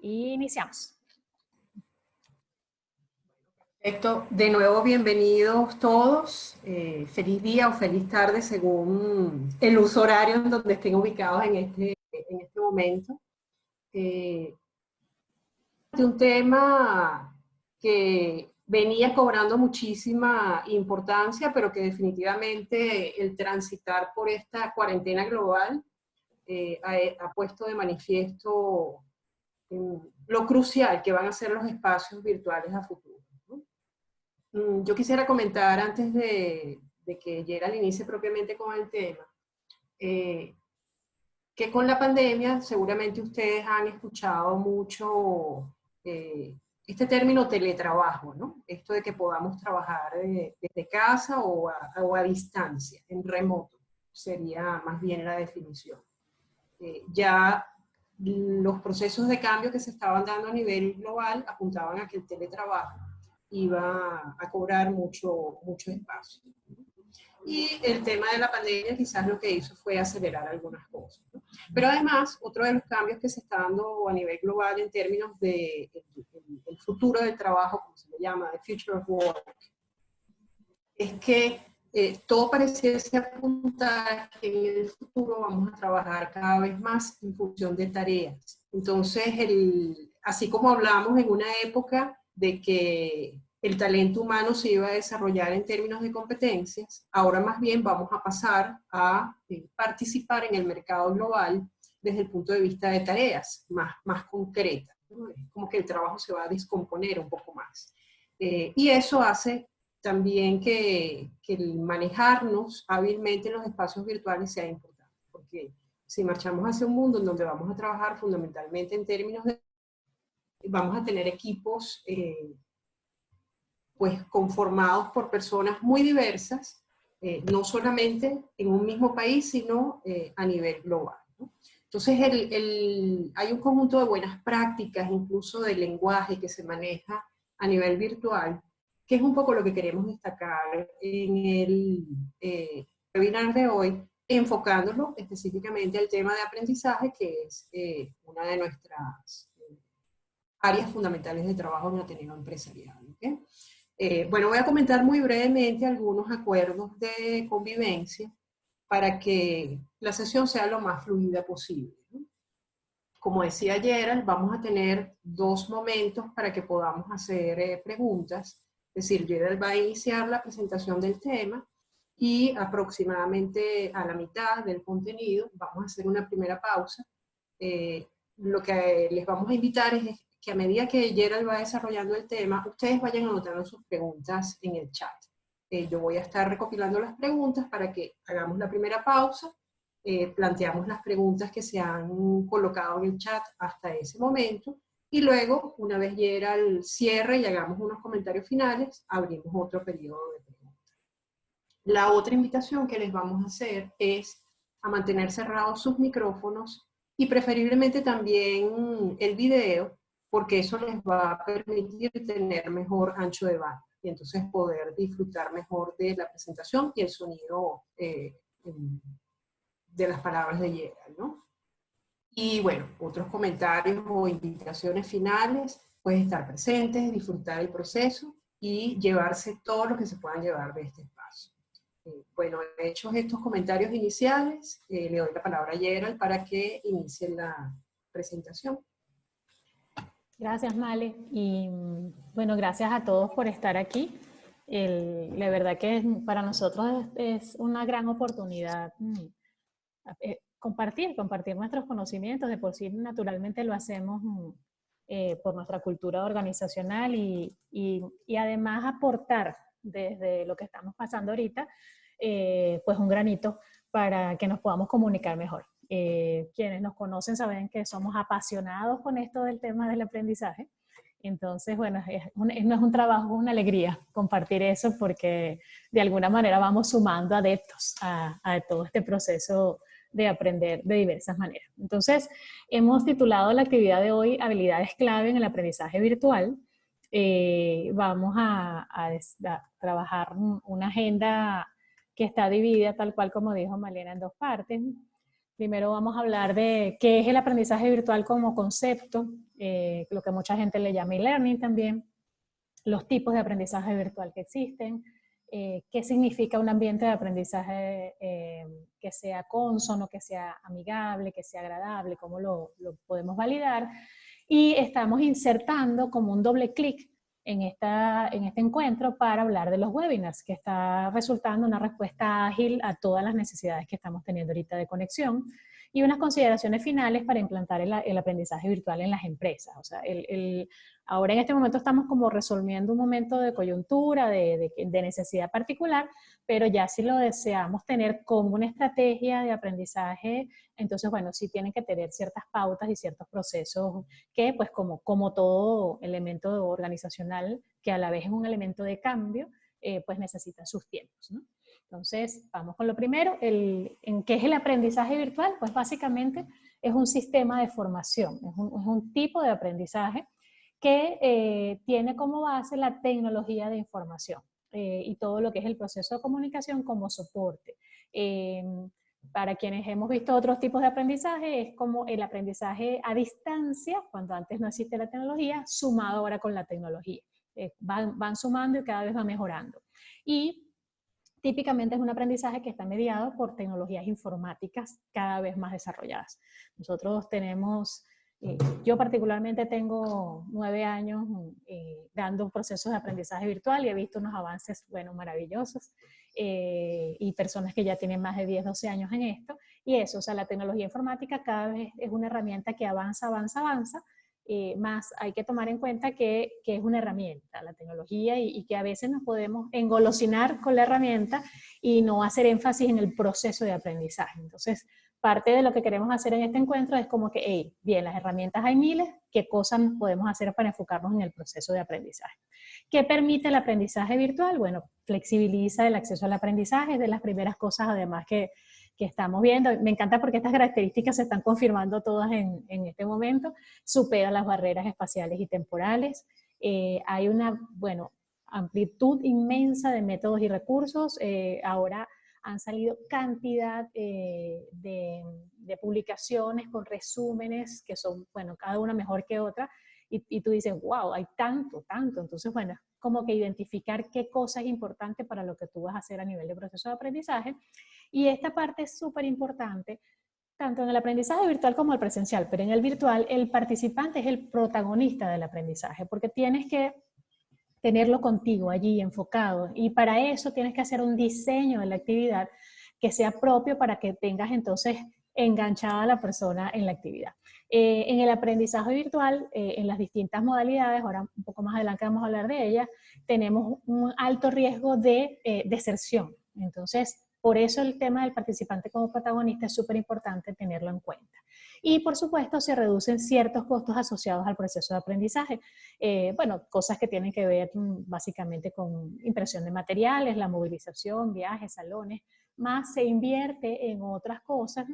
Y iniciamos. Perfecto. De nuevo, bienvenidos todos. Feliz día o feliz tarde según el uso horario en donde estén ubicados en este momento. De un tema que venía cobrando muchísima importancia, pero que definitivamente el transitar por esta cuarentena global ha puesto de manifiesto lo crucial que van a ser los espacios virtuales a futuro. Yo quisiera comentar antes de que Gerald inicie propiamente con el tema, que con la pandemia seguramente ustedes han escuchado mucho este término teletrabajo, ¿no? Esto de que podamos trabajar desde casa o a distancia, en remoto, sería más bien la definición. Ya los procesos de cambio que se estaban dando a nivel global apuntaban a que el teletrabajo iba a cobrar mucho espacio. Y el tema de la pandemia quizás lo que hizo fue acelerar algunas cosas, ¿no? Pero además, otro de los cambios que se está dando a nivel global en términos de el futuro del trabajo, como se le llama, the future of work, es que todo pareciese apuntar que en el futuro vamos a trabajar cada vez más en función de tareas. Entonces, así como hablamos en una época de que el talento humano se iba a desarrollar en términos de competencias, ahora más bien vamos a pasar a participar en el mercado global desde el punto de vista de tareas más concretas, ¿no? Es como que el trabajo se va a descomponer un poco más. Y eso hace también que el manejarnos hábilmente en los espacios virtuales sea importante, porque si marchamos hacia un mundo en donde vamos a trabajar fundamentalmente en términos de, vamos a tener equipos pues conformados por personas muy diversas, no solamente en un mismo país, sino a nivel global, ¿no? Entonces hay un conjunto de buenas prácticas, incluso de lenguaje que se maneja a nivel virtual, que es un poco lo que queremos destacar en el webinar de hoy, enfocándolo específicamente al tema de aprendizaje, que es una de nuestras áreas fundamentales de trabajo en Ateneo Empresarial, ¿okay? Bueno, voy a comentar muy brevemente algunos acuerdos de convivencia para que la sesión sea lo más fluida posible, ¿no? Como decía Gerald, vamos a tener 2 momentos para que podamos hacer preguntas. Es decir, Gerald va a iniciar la presentación del tema y aproximadamente a la mitad del contenido vamos a hacer una primera pausa. Lo que les vamos a invitar es que a medida que Gerald va desarrollando el tema, ustedes vayan anotando sus preguntas en el chat. Yo voy a estar recopilando las preguntas para que hagamos la primera pausa, planteamos las preguntas que se han colocado en el chat hasta ese momento, y luego, una vez Gerald cierre y hagamos unos comentarios finales, abrimos otro periodo de preguntas. La otra invitación que les vamos a hacer es a mantener cerrados sus micrófonos y preferiblemente también el video, porque eso les va a permitir tener mejor ancho de banda y entonces poder disfrutar mejor de la presentación y el sonido de las palabras de Gerald, ¿no? Y bueno, otros comentarios o invitaciones finales, pues estar presentes, disfrutar el proceso y llevarse todo lo que se puedan llevar de este espacio. Bueno, hechos estos comentarios iniciales, le doy la palabra a Gerald para que inicie la presentación. Gracias, Male. Y bueno, gracias a todos por estar aquí. La verdad que para nosotros es una gran oportunidad compartir nuestros conocimientos. De por sí, naturalmente lo hacemos por nuestra cultura organizacional y además aportar desde lo que estamos pasando ahorita, pues un granito para que nos podamos comunicar mejor. Quienes nos conocen saben que somos apasionados con esto del tema del aprendizaje. Entonces, bueno, no es un trabajo, es una alegría compartir eso porque de alguna manera vamos sumando adeptos a todo este proceso de aprender de diversas maneras. Entonces, hemos titulado la actividad de hoy Habilidades clave en el aprendizaje virtual. Vamos a trabajar una agenda que está dividida tal cual como dijo Malena en 2 partes. Primero vamos a hablar de qué es el aprendizaje virtual como concepto, lo que mucha gente le llama e-learning también, los tipos de aprendizaje virtual que existen, qué significa un ambiente de aprendizaje que sea cónsono, que sea amigable, que sea agradable, cómo lo podemos validar. Y estamos insertando como un doble clic en este encuentro para hablar de los webinars, que está resultando una respuesta ágil a todas las necesidades que estamos teniendo ahorita de conexión, y unas consideraciones finales para implantar el aprendizaje virtual en las empresas. O sea, ahora en este momento estamos como resolviendo un momento de coyuntura, de necesidad particular, pero ya si lo deseamos tener como una estrategia de aprendizaje, entonces, bueno, sí tienen que tener ciertas pautas y ciertos procesos que, pues, como todo elemento organizacional, que a la vez es un elemento de cambio, pues necesita sus tiempos, ¿no? Entonces, vamos con lo primero. ¿En qué es el aprendizaje virtual? Pues básicamente es un sistema de formación, es un tipo de aprendizaje que tiene como base la tecnología de información y todo lo que es el proceso de comunicación como soporte. Para quienes hemos visto otros tipos de aprendizaje, es como el aprendizaje a distancia, cuando antes no existe la tecnología, sumado ahora con la tecnología. Van sumando y cada vez va mejorando. Y típicamente es un aprendizaje que está mediado por tecnologías informáticas cada vez más desarrolladas. Nosotros tenemos, yo particularmente tengo 9 años dando procesos de aprendizaje virtual y he visto unos avances, bueno, maravillosos, y personas que ya tienen más de 10, 12 años en esto, y eso, o sea, la tecnología informática cada vez es una herramienta que avanza, más hay que tomar en cuenta que es una herramienta, la tecnología, y que a veces nos podemos engolosinar con la herramienta y no hacer énfasis en el proceso de aprendizaje. Entonces, parte de lo que queremos hacer en este encuentro es como que, hey, bien, las herramientas hay miles, ¿qué cosas podemos hacer para enfocarnos en el proceso de aprendizaje? ¿Qué permite el aprendizaje virtual? Bueno, flexibiliza el acceso al aprendizaje, es de las primeras cosas además que estamos viendo. Me encanta porque estas características se están confirmando todas en este momento. Supera las barreras espaciales y temporales. Hay una, bueno, amplitud inmensa de métodos y recursos. Ahora han salido cantidad de publicaciones con resúmenes que son, bueno, cada una mejor que otra. Y tú dices, wow, hay tanto. Entonces, bueno, como que identificar qué cosa es importante para lo que tú vas a hacer a nivel de proceso de aprendizaje. Y esta parte es súper importante, tanto en el aprendizaje virtual como el presencial, pero en el virtual el participante es el protagonista del aprendizaje, porque tienes que tenerlo contigo allí enfocado, y para eso tienes que hacer un diseño de la actividad que sea propio para que tengas entonces enganchada a la persona en la actividad. En el aprendizaje virtual, en las distintas modalidades, ahora un poco más adelante vamos a hablar de ellas, tenemos un alto riesgo de deserción. Entonces, por eso el tema del participante como protagonista es súper importante tenerlo en cuenta. Y por supuesto se reducen ciertos costos asociados al proceso de aprendizaje. Bueno, cosas que tienen que ver básicamente con impresión de materiales, la movilización, viajes, salones, más se invierte en otras cosas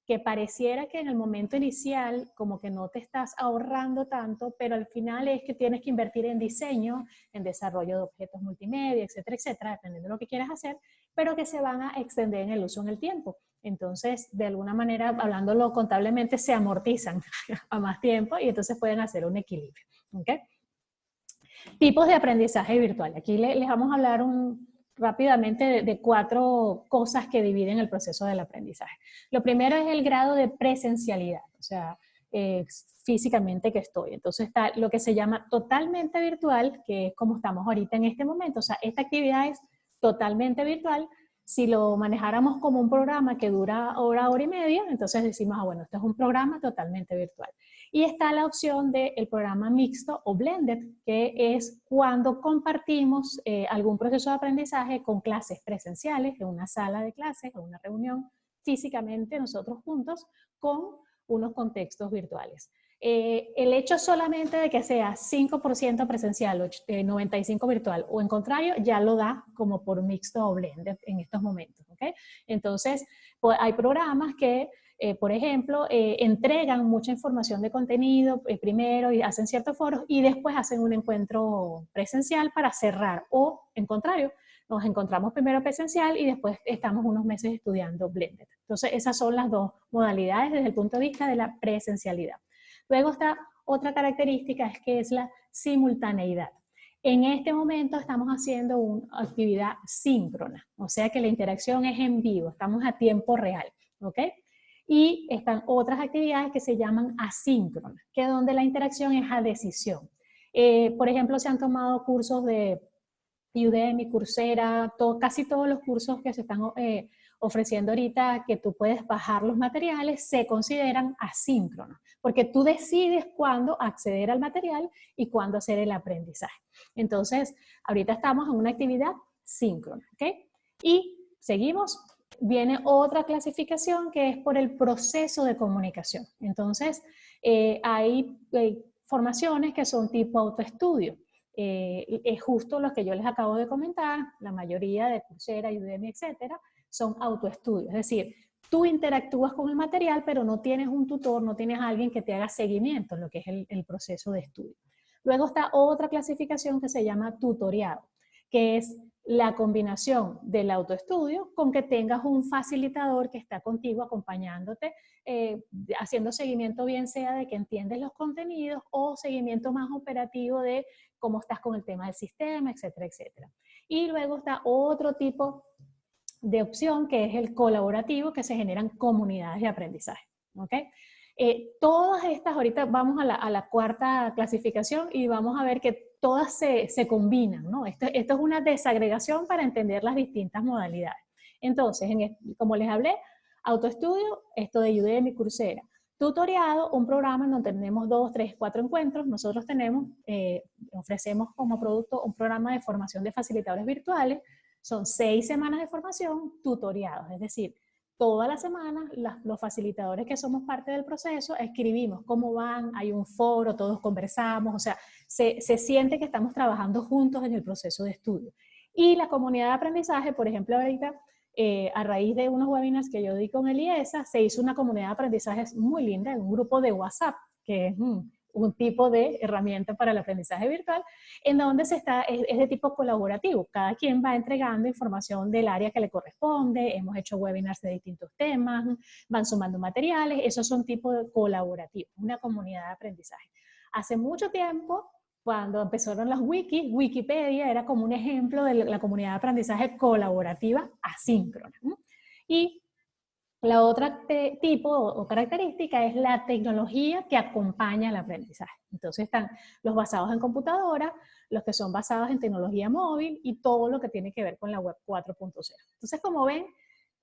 que pareciera que en el momento inicial como que no te estás ahorrando tanto, pero al final es que tienes que invertir en diseño, en desarrollo de objetos multimedia, etcétera, dependiendo de lo que quieras hacer, pero que se van a extender en el uso en el tiempo. Entonces, de alguna manera, hablándolo contablemente, se amortizan a más tiempo y entonces pueden hacer un equilibrio. ¿Okay? Tipos de aprendizaje virtual. Aquí les vamos a hablar rápidamente de 4 cosas que dividen el proceso del aprendizaje. Lo primero es el grado de presencialidad, o sea, físicamente que estoy. Entonces está lo que se llama totalmente virtual, que es como estamos ahorita en este momento. O sea, esta actividad es totalmente virtual. Si lo manejáramos como un programa que dura hora y media, entonces decimos, bueno, esto es un programa totalmente virtual. Y está la opción del programa mixto o blended, que es cuando compartimos algún proceso de aprendizaje con clases presenciales en una sala de clases, en una reunión físicamente nosotros juntos con unos contextos virtuales. El hecho solamente de que sea 5% presencial o 95% virtual o en contrario, ya lo da como por mixto o blended en estos momentos. ¿Okay? Entonces, pues, hay programas que por ejemplo, entregan mucha información de contenido primero y hacen ciertos foros y después hacen un encuentro presencial para cerrar, o en contrario, nos encontramos primero presencial y después estamos unos meses estudiando blended. Entonces, esas son las dos modalidades desde el punto de vista de la presencialidad. Luego está otra característica, es que es la simultaneidad. En este momento estamos haciendo una actividad síncrona, o sea que la interacción es en vivo, estamos a tiempo real, ¿ok? Y están otras actividades que se llaman asíncronas, que es donde la interacción es a decisión. Por ejemplo, se han tomado cursos de Udemy, Coursera, casi todos los cursos que se están ofreciendo ahorita, que tú puedes bajar los materiales, se consideran asíncronos, porque tú decides cuándo acceder al material y cuándo hacer el aprendizaje. Entonces, ahorita estamos en una actividad síncrona, ¿ok? Y seguimos. Viene otra clasificación que es por el proceso de comunicación. Entonces, hay formaciones que son tipo autoestudio. Es justo lo que yo les acabo de comentar, la mayoría de Coursera, Udemy, etcétera, son autoestudios. Es decir, tú interactúas con el material, pero no tienes un tutor, no tienes a alguien que te haga seguimiento en lo que es el proceso de estudio. Luego está otra clasificación que se llama tutoriado, que es la combinación del autoestudio con que tengas un facilitador que está contigo acompañándote, haciendo seguimiento bien sea de que entiendes los contenidos o seguimiento más operativo de cómo estás con el tema del sistema, etcétera, etcétera. Y luego está otro tipo de opción que es el colaborativo, que se generan comunidades de aprendizaje, ¿ok? Todas estas, ahorita vamos a la cuarta clasificación y vamos a ver que todas se combinan, ¿no? Esto es una desagregación para entender las distintas modalidades. Entonces, como les hablé, autoestudio, esto de Udemy, Coursera. Tutoriado, un programa en donde tenemos 2, 3, 4 encuentros. Nosotros ofrecemos como producto un programa de formación de facilitadores virtuales. Son 6 semanas de formación tutoriados, es decir, toda la semana los facilitadores que somos parte del proceso escribimos cómo van, hay un foro, todos conversamos, o sea, se siente que estamos trabajando juntos en el proceso de estudio. Y la comunidad de aprendizaje, por ejemplo, ahorita, a raíz de unos webinars que yo di con el IESA, se hizo una comunidad de aprendizaje muy linda, un grupo de WhatsApp, que es un tipo de herramienta para el aprendizaje virtual, en donde es de tipo colaborativo. Cada quien va entregando información del área que le corresponde, hemos hecho webinars de distintos temas, van sumando materiales, esos son tipos de colaborativos, una comunidad de aprendizaje. Hace mucho tiempo, cuando empezaron las wikis, Wikipedia era como un ejemplo de la comunidad de aprendizaje colaborativa asíncrona, ¿no? Y la otra tipo o característica es la tecnología que acompaña al aprendizaje. Entonces están los basados en computadora, los que son basados en tecnología móvil y todo lo que tiene que ver con la web 4.0. Entonces, como ven,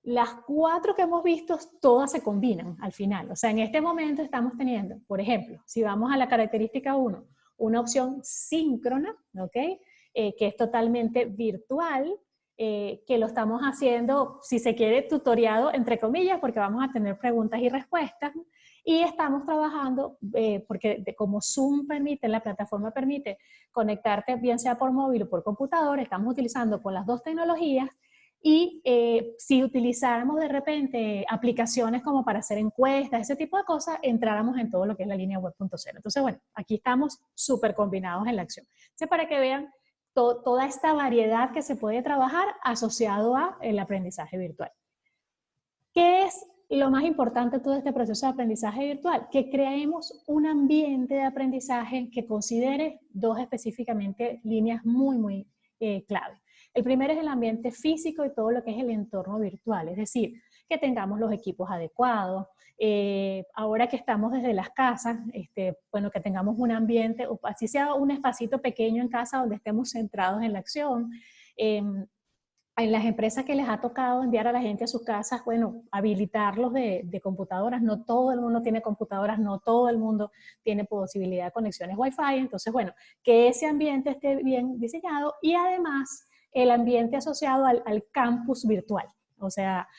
las 4 que hemos visto, todas se combinan al final. O sea, en este momento estamos teniendo, por ejemplo, si vamos a la característica 1, una opción síncrona, ¿ok? Que es totalmente virtual, que lo estamos haciendo, si se quiere, tutoriado, entre comillas, porque vamos a tener preguntas y respuestas, y estamos trabajando, porque como Zoom permite, la plataforma permite conectarte bien sea por móvil o por computador, estamos utilizando con las dos tecnologías, y si utilizáramos de repente aplicaciones como para hacer encuestas, ese tipo de cosas, entráramos en todo lo que es la línea web.0. Entonces, bueno, aquí estamos súper combinados en la acción. Entonces, para que vean toda esta variedad que se puede trabajar asociado al aprendizaje virtual. ¿Qué es lo más importante de todo este proceso de aprendizaje virtual? Que creemos un ambiente de aprendizaje que considere dos específicamente líneas muy clave. El primero es el ambiente físico y todo lo que es el entorno virtual, es decir, que tengamos los equipos adecuados. Ahora que estamos desde las casas, bueno, que tengamos un ambiente, o así sea un espacito pequeño en casa donde estemos centrados en la acción. En las empresas que les ha tocado enviar a la gente a sus casas, bueno, habilitarlos de computadoras. No todo el mundo tiene computadoras, no todo el mundo tiene posibilidad de conexiones Wi-Fi. Entonces, bueno, que ese ambiente esté bien diseñado y además el ambiente asociado al campus virtual. O sea,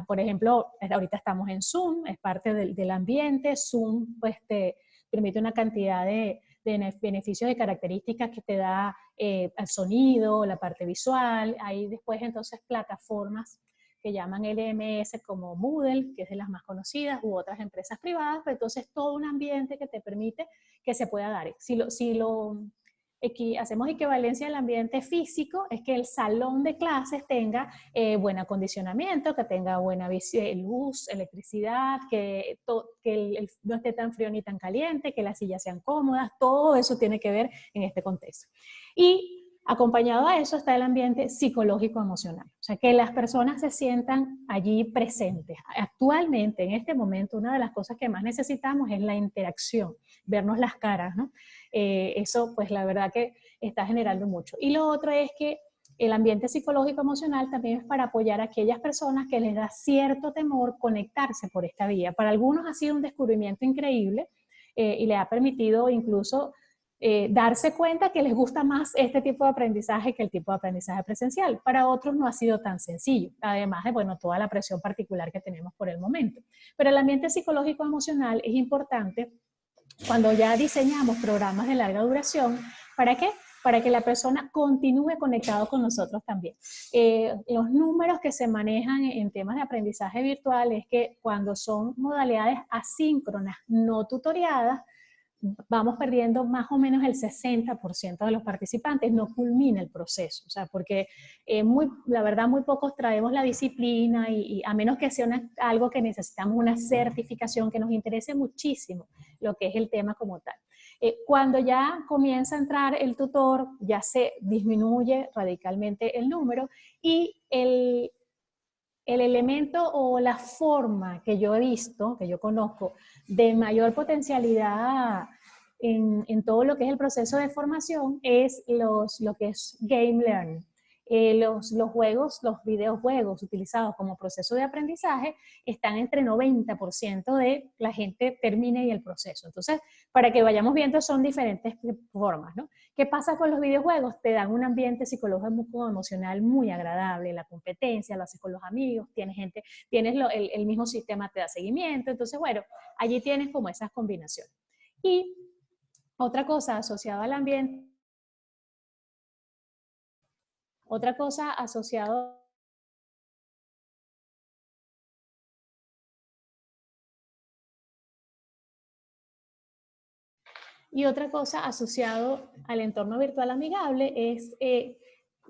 por ejemplo, ahorita estamos en Zoom, es parte del ambiente. Zoom pues, te permite una cantidad de beneficios y características que te da el sonido, la parte visual. Hay después entonces plataformas que llaman LMS como Moodle, que es de las más conocidas, u otras empresas privadas, pero entonces todo un ambiente que te permite que se pueda dar. Si lo hacemos equivalencia al ambiente físico, es que el salón de clases tenga buen acondicionamiento, que tenga buena luz, electricidad, que no esté tan frío ni tan caliente, que las sillas sean cómodas, todo eso tiene que ver en este contexto. Y acompañado a eso está el ambiente psicológico-emocional, o sea, que las personas se sientan allí presentes. Actualmente, en este momento, una de las cosas que más necesitamos es la interacción, vernos las caras, ¿no? Eso, pues la verdad que está generando mucho. Y lo otro es que el ambiente psicológico-emocional también es para apoyar a aquellas personas que les da cierto temor conectarse por esta vía. Para algunos ha sido un descubrimiento increíble y le ha permitido incluso darse cuenta que les gusta más este tipo de aprendizaje que el tipo de aprendizaje presencial. Para otros no ha sido tan sencillo, además de, bueno, toda la presión particular que tenemos por el momento. Pero el ambiente psicológico emocional es importante cuando ya diseñamos programas de larga duración. ¿Para qué? Para que la persona continúe conectado con nosotros también. Los números que se manejan en temas de aprendizaje virtual es que cuando son modalidades asíncronas, no tutoriadas, vamos perdiendo más o menos el 60% de los participantes, no culmina el proceso, o sea, porque la verdad muy pocos traemos la disciplina y a menos que sea algo que necesitamos una certificación que nos interese muchísimo lo que es el tema como tal. Cuando ya comienza a entrar el tutor, ya se disminuye radicalmente el número y el elemento o la forma que yo he visto, que yo conozco, de mayor potencialidad todo lo que es el proceso de formación es lo que es game learning. Los juegos, los videojuegos utilizados como proceso de aprendizaje están entre 90% de la gente termine y el proceso. Entonces, para que vayamos viendo, son diferentes formas, ¿no? ¿Qué pasa con los videojuegos? Te dan un ambiente psicológico emocional muy agradable, la competencia, lo haces con los amigos, tienes el mismo sistema te da seguimiento, entonces bueno, allí tienes como esas combinaciones. Y otra cosa asociada al ambiente, otra cosa asociado y otra cosa asociado al entorno virtual amigable es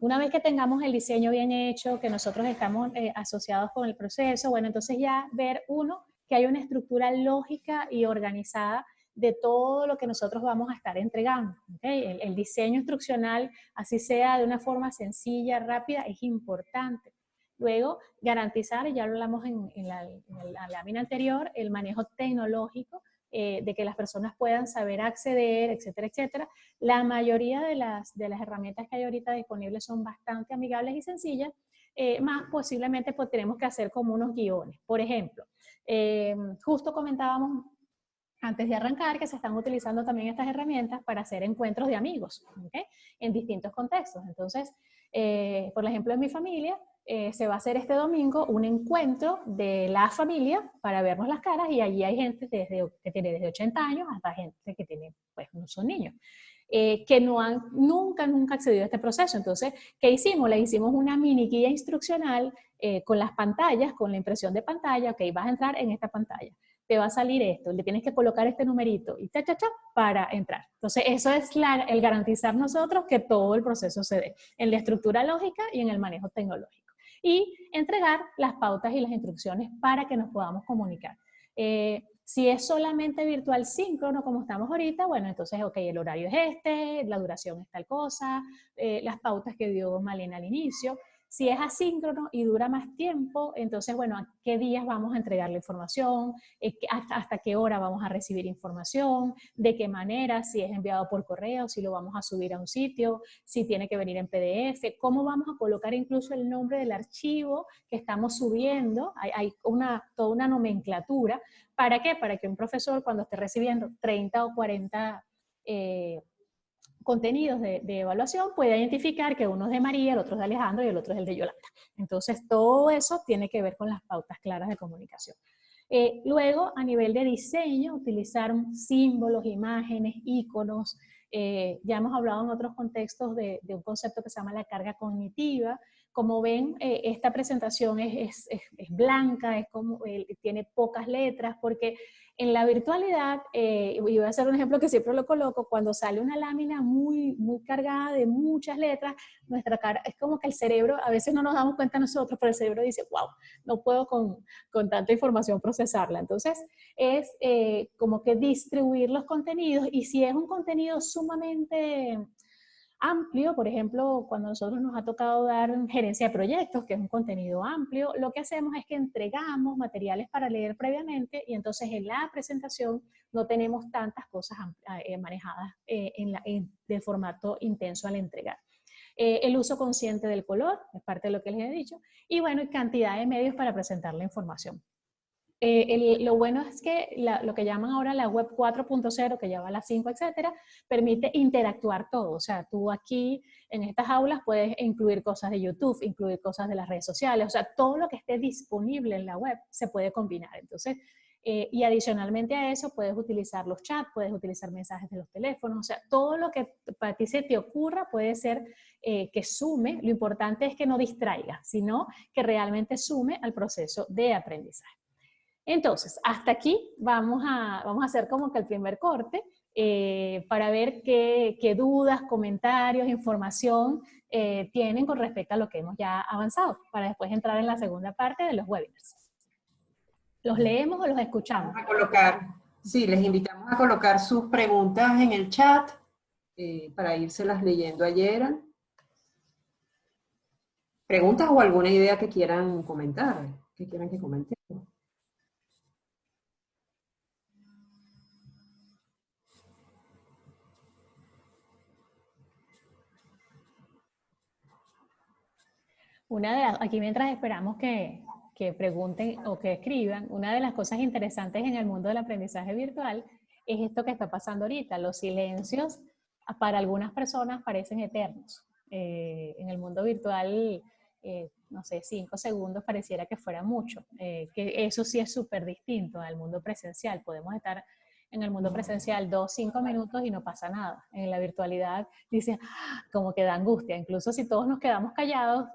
una vez que tengamos el diseño bien hecho, que nosotros estamos asociados con el proceso, bueno, entonces ya ver que hay una estructura lógica y organizada de todo lo que nosotros vamos a estar entregando. ¿Okay? El diseño instruccional, así sea de una forma sencilla, rápida, es importante. Luego, garantizar, ya lo hablamos en la lámina anterior, el manejo tecnológico, de que las personas puedan saber acceder, etcétera, etcétera. La mayoría de las herramientas que hay ahorita disponibles son bastante amigables y sencillas, más posiblemente pues tenemos que hacer como unos guiones. Por ejemplo, justo comentábamos antes de arrancar que se están utilizando también estas herramientas para hacer encuentros de amigos, ¿okay? En distintos contextos. Entonces, por ejemplo, en mi familia, se va a hacer este domingo un encuentro de la familia para vernos las caras y allí hay gente que tiene desde 80 años hasta gente que tiene, pues no son niños, que no han nunca accedido a este proceso. Entonces, ¿qué hicimos? Le hicimos una mini guía instruccional con las pantallas, con la impresión de pantalla, ok, vas a entrar en esta pantalla. Te va a salir esto, le tienes que colocar este numerito y para entrar. Entonces, eso es el garantizar nosotros que todo el proceso se dé en la estructura lógica y en el manejo tecnológico. Y entregar las pautas y las instrucciones para que nos podamos comunicar. Si es solamente virtual síncrono, como estamos ahorita, bueno, entonces, ok, el horario es este, la duración es tal cosa, las pautas que dio Malena al inicio. Si es asíncrono y dura más tiempo, entonces, bueno, ¿a qué días vamos a entregar la información? ¿Hasta qué hora vamos a recibir información? ¿De qué manera? Si es enviado por correo, si lo vamos a subir a un sitio, si tiene que venir en PDF, ¿cómo vamos a colocar incluso el nombre del archivo que estamos subiendo? Hay toda una nomenclatura. ¿Para qué? Para que un profesor cuando esté recibiendo 30 o 40 contenidos de evaluación puede identificar que uno es de María, el otro es de Alejandro y el otro es el de Yolanda. Entonces, todo eso tiene que ver con las pautas claras de comunicación. Luego, a nivel de diseño, utilizar símbolos, imágenes, iconos. Ya hemos hablado en otros contextos de un concepto que se llama la carga cognitiva. como ven, esta presentación es blanca, tiene pocas letras, porque en la virtualidad, y voy a hacer un ejemplo que siempre lo coloco, cuando sale una lámina muy, muy cargada de muchas letras, nuestra cara, es como que el cerebro, a veces no nos damos cuenta nosotros, pero el cerebro dice, wow, no puedo con tanta información procesarla. Entonces, es como que distribuir los contenidos, y si es un contenido sumamente amplio, por ejemplo, cuando nosotros nos ha tocado dar gerencia de proyectos, que es un contenido amplio, lo que hacemos es que entregamos materiales para leer previamente, y entonces en la presentación no tenemos tantas cosas manejadas de formato intenso al entregar. El uso consciente del color, es parte de lo que les he dicho, y bueno, y cantidad de medios para presentar la información. Lo bueno es que lo que llaman ahora la web 4.0, que ya va a la 5, etcétera, permite interactuar todo. O sea, tú aquí en estas aulas puedes incluir cosas de YouTube, incluir cosas de las redes sociales, o sea, todo lo que esté disponible en la web se puede combinar. Entonces, y adicionalmente a eso puedes utilizar los chats, puedes utilizar mensajes de los teléfonos, o sea, todo lo que para ti se te ocurra puede ser que sume. Lo importante es que no distraiga, sino que realmente sume al proceso de aprendizaje. Entonces, hasta aquí vamos a hacer como que el primer corte para ver qué dudas, comentarios, información tienen con respecto a lo que hemos ya avanzado, para después entrar en la segunda parte de los webinars. ¿Los leemos o los escuchamos? Sí, les invitamos a colocar sus preguntas en el chat para írselas leyendo ayer. ¿Preguntas o alguna idea que quieran comentar? Que quieran que comentemos. Aquí mientras esperamos que pregunten o que escriban, una de las cosas interesantes en el mundo del aprendizaje virtual es esto que está pasando ahorita. Los silencios para algunas personas parecen eternos. En el mundo virtual, no sé, 5 segundos pareciera que fuera mucho. Que eso sí es súper distinto al mundo presencial. Podemos estar en el mundo presencial 2, 5 minutos y no pasa nada. En la virtualidad dice, como que da angustia. Incluso si todos nos quedamos callados,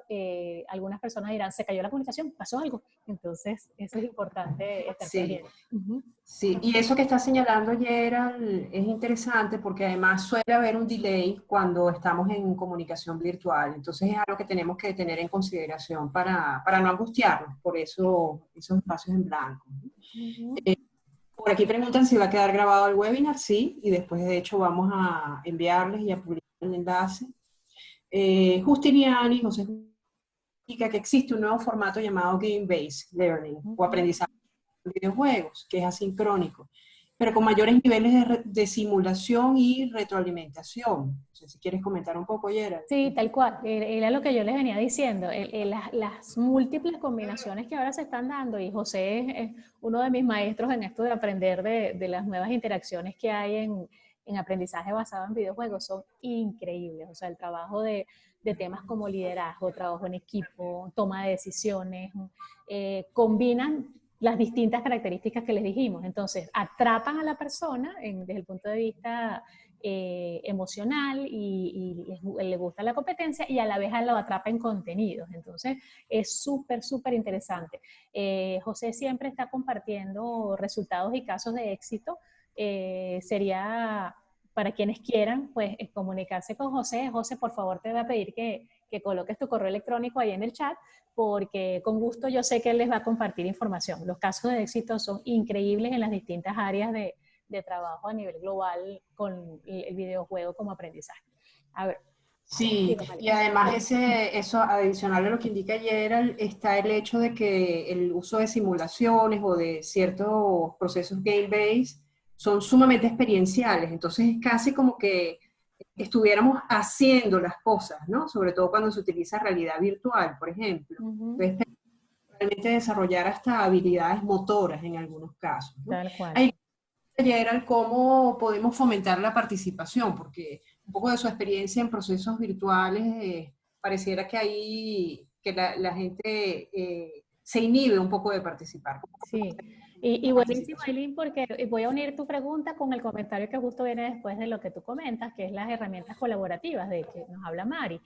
algunas personas dirán, se cayó la comunicación, pasó algo. Entonces, eso es importante estar pendiente. Sí, y eso que está señalando Gerald es interesante porque además suele haber un delay cuando estamos en comunicación virtual. Entonces es algo que tenemos que tener en consideración para no angustiarnos por esos espacios en blanco. Por aquí preguntan si va a quedar grabado el webinar. Sí, y después de hecho vamos a enviarles y a publicar el enlace. Justiniani, José, indica que existe un nuevo formato llamado Game-Based Learning o aprendizaje de videojuegos, que es asincrónico, pero con mayores niveles de simulación y retroalimentación. No sé si quieres comentar un poco, Yera. Sí, tal cual. Era lo que yo les venía diciendo. Las múltiples combinaciones que ahora se están dando, y José es uno de mis maestros en esto de aprender de las nuevas interacciones que hay en aprendizaje basado en videojuegos, son increíbles. O sea, el trabajo de temas como liderazgo, trabajo en equipo, toma de decisiones, combinan las distintas características que les dijimos. Entonces, atrapan a la persona desde el punto de vista emocional y le gusta la competencia, y a la vez lo atrapa en contenidos. Entonces, es súper, súper interesante. José siempre está compartiendo resultados y casos de éxito. Sería para quienes quieran, pues, comunicarse con José. José, por favor, te voy a pedir que coloques tu correo electrónico ahí en el chat, porque con gusto yo sé que él les va a compartir información. Los casos de éxito son increíbles en las distintas áreas de trabajo a nivel global con el videojuego como aprendizaje. A ver. Sí, y además eso adicional a lo que indica Gerald, está el hecho de que el uso de simulaciones o de ciertos procesos game-based son sumamente experienciales, entonces es casi como que estuviéramos haciendo las cosas, ¿no? Sobre todo cuando se utiliza realidad virtual, por ejemplo. Entonces, realmente desarrollar hasta habilidades motoras en algunos casos, ¿no? Tal cual. Ahí Gerald, cómo podemos fomentar la participación, porque un poco de su experiencia en procesos virtuales, pareciera que ahí que la gente se inhibe un poco de participar. Sí, Y buenísimo, Aileen, porque voy a unir tu pregunta con el comentario que justo viene después de lo que tú comentas, que es las herramientas colaborativas de que nos habla Mari.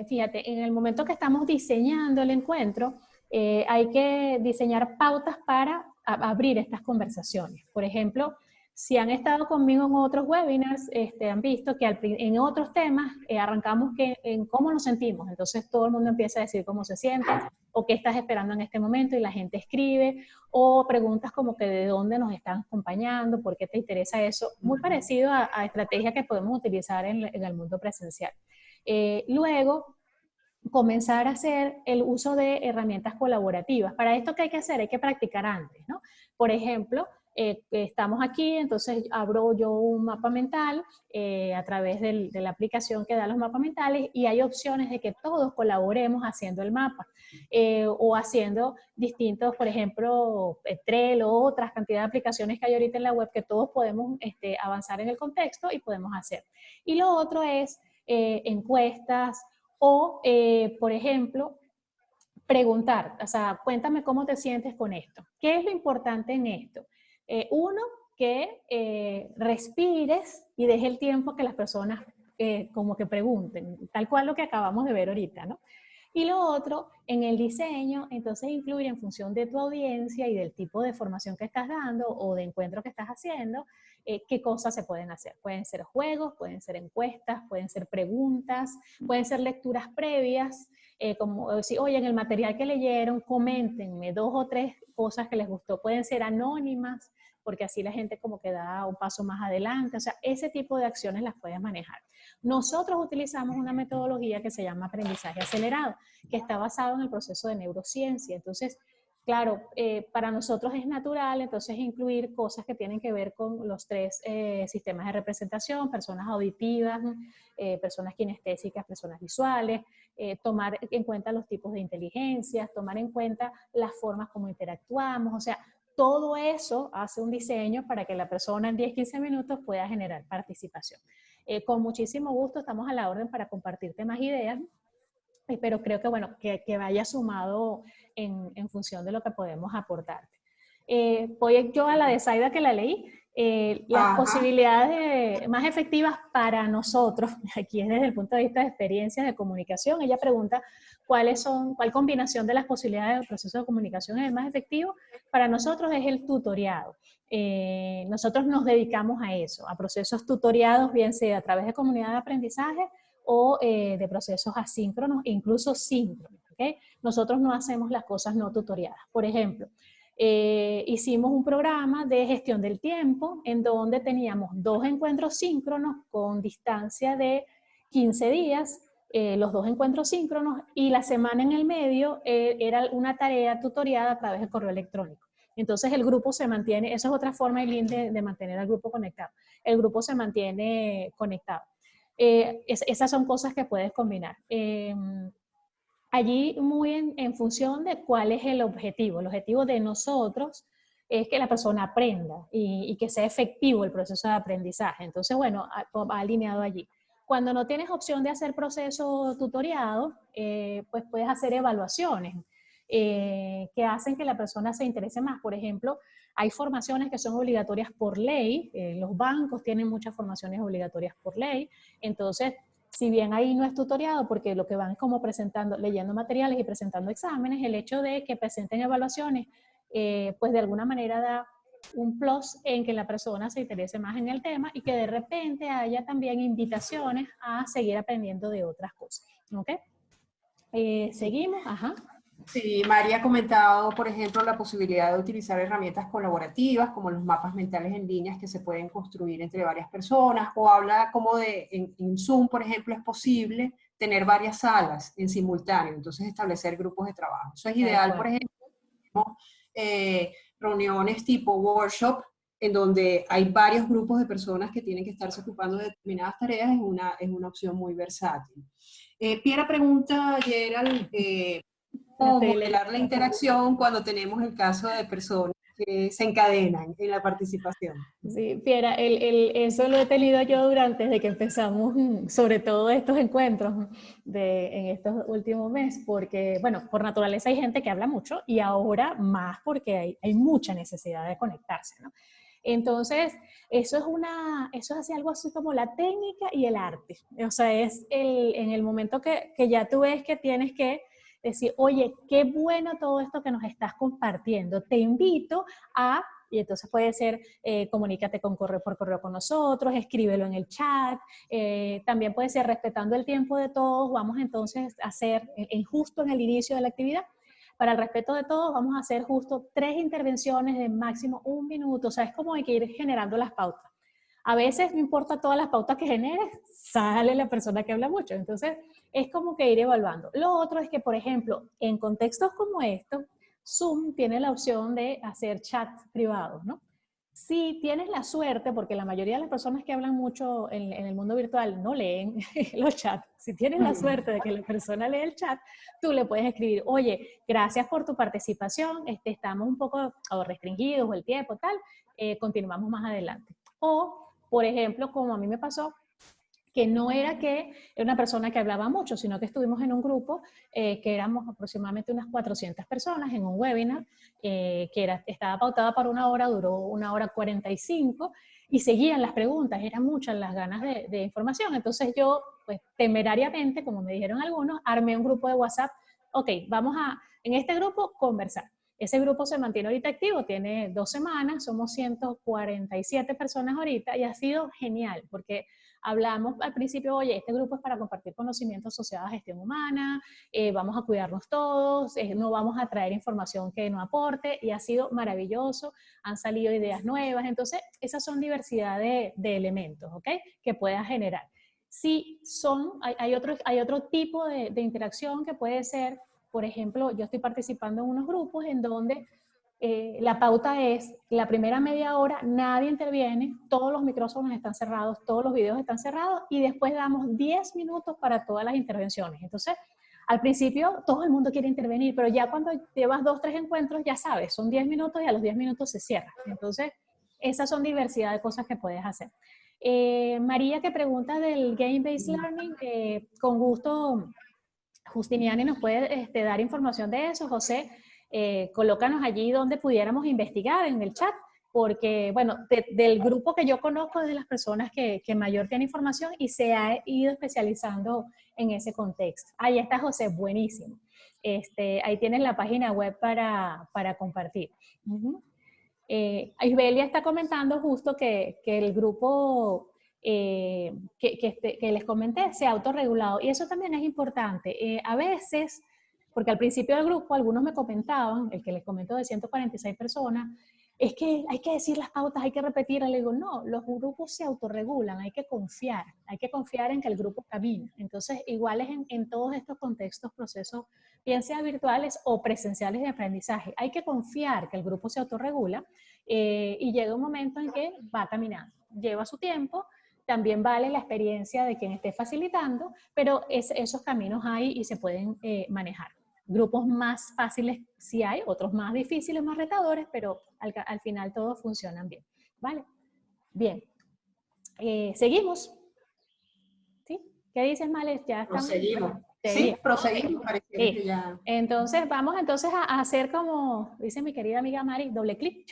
Fíjate, en el momento que estamos diseñando el encuentro, hay que diseñar pautas para abrir estas conversaciones. Por ejemplo, si han estado conmigo en otros webinars, han visto que en otros temas arrancamos en cómo nos sentimos. Entonces todo el mundo empieza a decir cómo se siente o qué estás esperando en este momento y la gente escribe o preguntas como que de dónde nos están acompañando, por qué te interesa eso. Muy parecido a estrategias que podemos utilizar en el mundo presencial. Luego, comenzar a hacer el uso de herramientas colaborativas. Para esto, ¿qué hay que hacer? Hay que practicar antes, ¿no? Por ejemplo, estamos aquí, entonces abro yo un mapa mental a través de la aplicación que da los mapas mentales y hay opciones de que todos colaboremos haciendo el mapa o haciendo distintos, por ejemplo, Trello o otras cantidad de aplicaciones que hay ahorita en la web que todos podemos avanzar en el contexto y podemos hacer. Y lo otro es encuestas o, por ejemplo, preguntar, o sea, cuéntame cómo te sientes con esto. ¿Qué es lo importante en esto? Uno, que respires y deje el tiempo que las personas como que pregunten, tal cual lo que acabamos de ver ahorita, ¿no? Y lo otro, en el diseño, entonces incluir en función de tu audiencia y del tipo de formación que estás dando o de encuentro que estás haciendo, qué cosas se pueden hacer. Pueden ser juegos, pueden ser encuestas, pueden ser preguntas, pueden ser lecturas previas, como decir, oye, en el material que leyeron, coméntenme 2 o 3 cosas que les gustó. Pueden ser anónimas, porque así la gente como que da un paso más adelante. O sea, ese tipo de acciones las puedes manejar. Nosotros utilizamos una metodología que se llama aprendizaje acelerado, que está basado en el proceso de neurociencia. Entonces, claro, para nosotros es natural entonces incluir cosas que tienen que ver con los 3 sistemas de representación, personas auditivas, personas kinestésicas, personas visuales, tomar en cuenta los tipos de inteligencias, tomar en cuenta las formas como interactuamos, o sea, todo eso hace un diseño para que la persona en 10-15 minutos pueda generar participación. Con muchísimo gusto estamos a la orden para compartirte más ideas, pero creo que, bueno, que vaya sumado en función de lo que podemos aportarte. Voy yo a la de Zaida que la leí. Las posibilidades más efectivas para nosotros, aquí es desde el punto de vista de experiencias de comunicación, ella pregunta cuál combinación de las posibilidades del proceso de comunicación es el más efectivo. Para nosotros es el tutoriado. Nosotros nos dedicamos a eso, a procesos tutoriados, bien sea a través de comunidad de aprendizaje o de procesos asíncronos e incluso síncronos. ¿Okay? Nosotros no hacemos las cosas no tutoriadas. Por ejemplo, hicimos un programa de gestión del tiempo en donde teníamos 2 encuentros síncronos con distancia de 15 días, los 2 encuentros síncronos, y la semana en el medio era una tarea tutoriada a través de correo electrónico. Entonces el grupo se mantiene, eso es otra forma de mantener al grupo conectado. El grupo se mantiene conectado. Esas son cosas que puedes combinar. Allí muy en función de cuál es el objetivo. El objetivo de nosotros es que la persona aprenda y que sea efectivo el proceso de aprendizaje. Entonces, bueno, va alineado allí. Cuando no tienes opción de hacer proceso tutoriado, pues puedes hacer evaluaciones que hacen que la persona se interese más. Por ejemplo, hay formaciones que son obligatorias por ley. Los bancos tienen muchas formaciones obligatorias por ley. Entonces, si bien ahí no es tutoriado, porque lo que van es como presentando, leyendo materiales y presentando exámenes, el hecho de que presenten evaluaciones, pues de alguna manera da un plus en que la persona se interese más en el tema y que de repente haya también invitaciones a seguir aprendiendo de otras cosas. ¿Ok? Seguimos, ajá. Sí, María ha comentado, por ejemplo, la posibilidad de utilizar herramientas colaborativas como los mapas mentales en líneas que se pueden construir entre varias personas, o habla como en Zoom, por ejemplo, es posible tener varias salas en simultáneo, entonces establecer grupos de trabajo. Eso es ideal, por ejemplo, reuniones tipo workshop, en donde hay varios grupos de personas que tienen que estarse ocupando de determinadas tareas, es una opción muy versátil. Piera pregunta, Gerald, cómo modelar la interacción cuando tenemos el caso de personas que se encadenan en la participación. Sí, Piera, eso lo he tenido yo desde que empezamos, sobre todo estos encuentros en estos últimos meses, porque, bueno, por naturaleza hay gente que habla mucho y ahora más porque hay mucha necesidad de conectarse, ¿no? Entonces, eso es así, algo así como la técnica y el arte. O sea, en el momento que ya tú ves que tienes que decir, oye, qué bueno todo esto que nos estás compartiendo, te invito a... Y entonces puede ser, comunícate por correo con nosotros, escríbelo en el chat. También puede ser respetando el tiempo de todos. Vamos entonces a hacer, justo en el inicio de la actividad, para el respeto de todos, vamos a hacer justo 3 intervenciones de máximo 1 minuto. O sea, es como hay que ir generando las pautas. A veces, no importa todas las pautas que generes, sale la persona que habla mucho. Entonces, es como que ir evaluando. Lo otro es que, por ejemplo, en contextos como estos, Zoom tiene la opción de hacer chats privados, ¿no? Si tienes la suerte, porque la mayoría de las personas que hablan mucho en el mundo virtual no leen los chats, si tienes la suerte de que la persona lee el chat, tú le puedes escribir, oye, gracias por tu participación, estamos un poco restringidos o el tiempo, tal, continuamos más adelante. O, por ejemplo, como a mí me pasó, que no era que era una persona que hablaba mucho, sino que estuvimos en un grupo que éramos aproximadamente unas 400 personas en un webinar estaba pautada para 1 hora, duró 1 hora 45 y seguían las preguntas, eran muchas las ganas de información. Entonces yo, pues temerariamente, como me dijeron algunos, armé un grupo de WhatsApp. Ok, vamos a, en este grupo, conversar. Ese grupo se mantiene ahorita activo, tiene 2 semanas, somos 147 personas ahorita y ha sido genial porque hablamos al principio, oye, este grupo es para compartir conocimientos asociados a gestión humana, vamos a cuidarnos todos, no vamos a traer información que no aporte, y ha sido maravilloso, han salido ideas nuevas. Entonces esas son diversidad de elementos, ¿ok? Que puedas generar. Sí, hay otro tipo de interacción que puede ser, por ejemplo, yo estoy participando en unos grupos en donde la pauta es, la primera media hora nadie interviene, todos los micrófonos están cerrados, todos los videos están cerrados y después damos 10 minutos para todas las intervenciones. Entonces, al principio todo el mundo quiere intervenir, pero ya cuando llevas 2, 3 encuentros, ya sabes, son 10 minutos y a los 10 minutos se cierra. Entonces, esas son diversidad de cosas que puedes hacer. María, que pregunta del Game-Based Learning, con gusto Justiniani nos puede dar información de eso. José, colócanos allí donde pudiéramos investigar en el chat, porque, bueno, del grupo que yo conozco es de las personas que mayor tiene información y se ha ido especializando en ese contexto. Ahí está José, buenísimo. Ahí tienes la página web para compartir. Isbelia está comentando justo que el grupo que les comenté sea autorregulado, y eso también es importante. A veces, porque al principio del grupo algunos me comentaban, el que les comento de 146 personas, es que hay que decir las pautas, hay que repetir. Le digo, no, los grupos se autorregulan, hay que confiar en que el grupo camina. Entonces, igual es en todos estos contextos, procesos, bien sea virtuales o presenciales de aprendizaje, hay que confiar que el grupo se autorregula y llega un momento en que va caminando, lleva su tiempo. También vale la experiencia de quien esté facilitando, pero esos caminos hay y se pueden manejar. Grupos más fáciles sí hay, otros más difíciles, más retadores, pero al final todos funcionan bien. ¿Vale? Bien. ¿Seguimos? ¿Sí? ¿Qué dices, Males? ¿Ya estamos? Proseguimos. Sí, proseguimos. Sí. Que ya... Entonces, vamos entonces a hacer como dice mi querida amiga Mari, doble clic,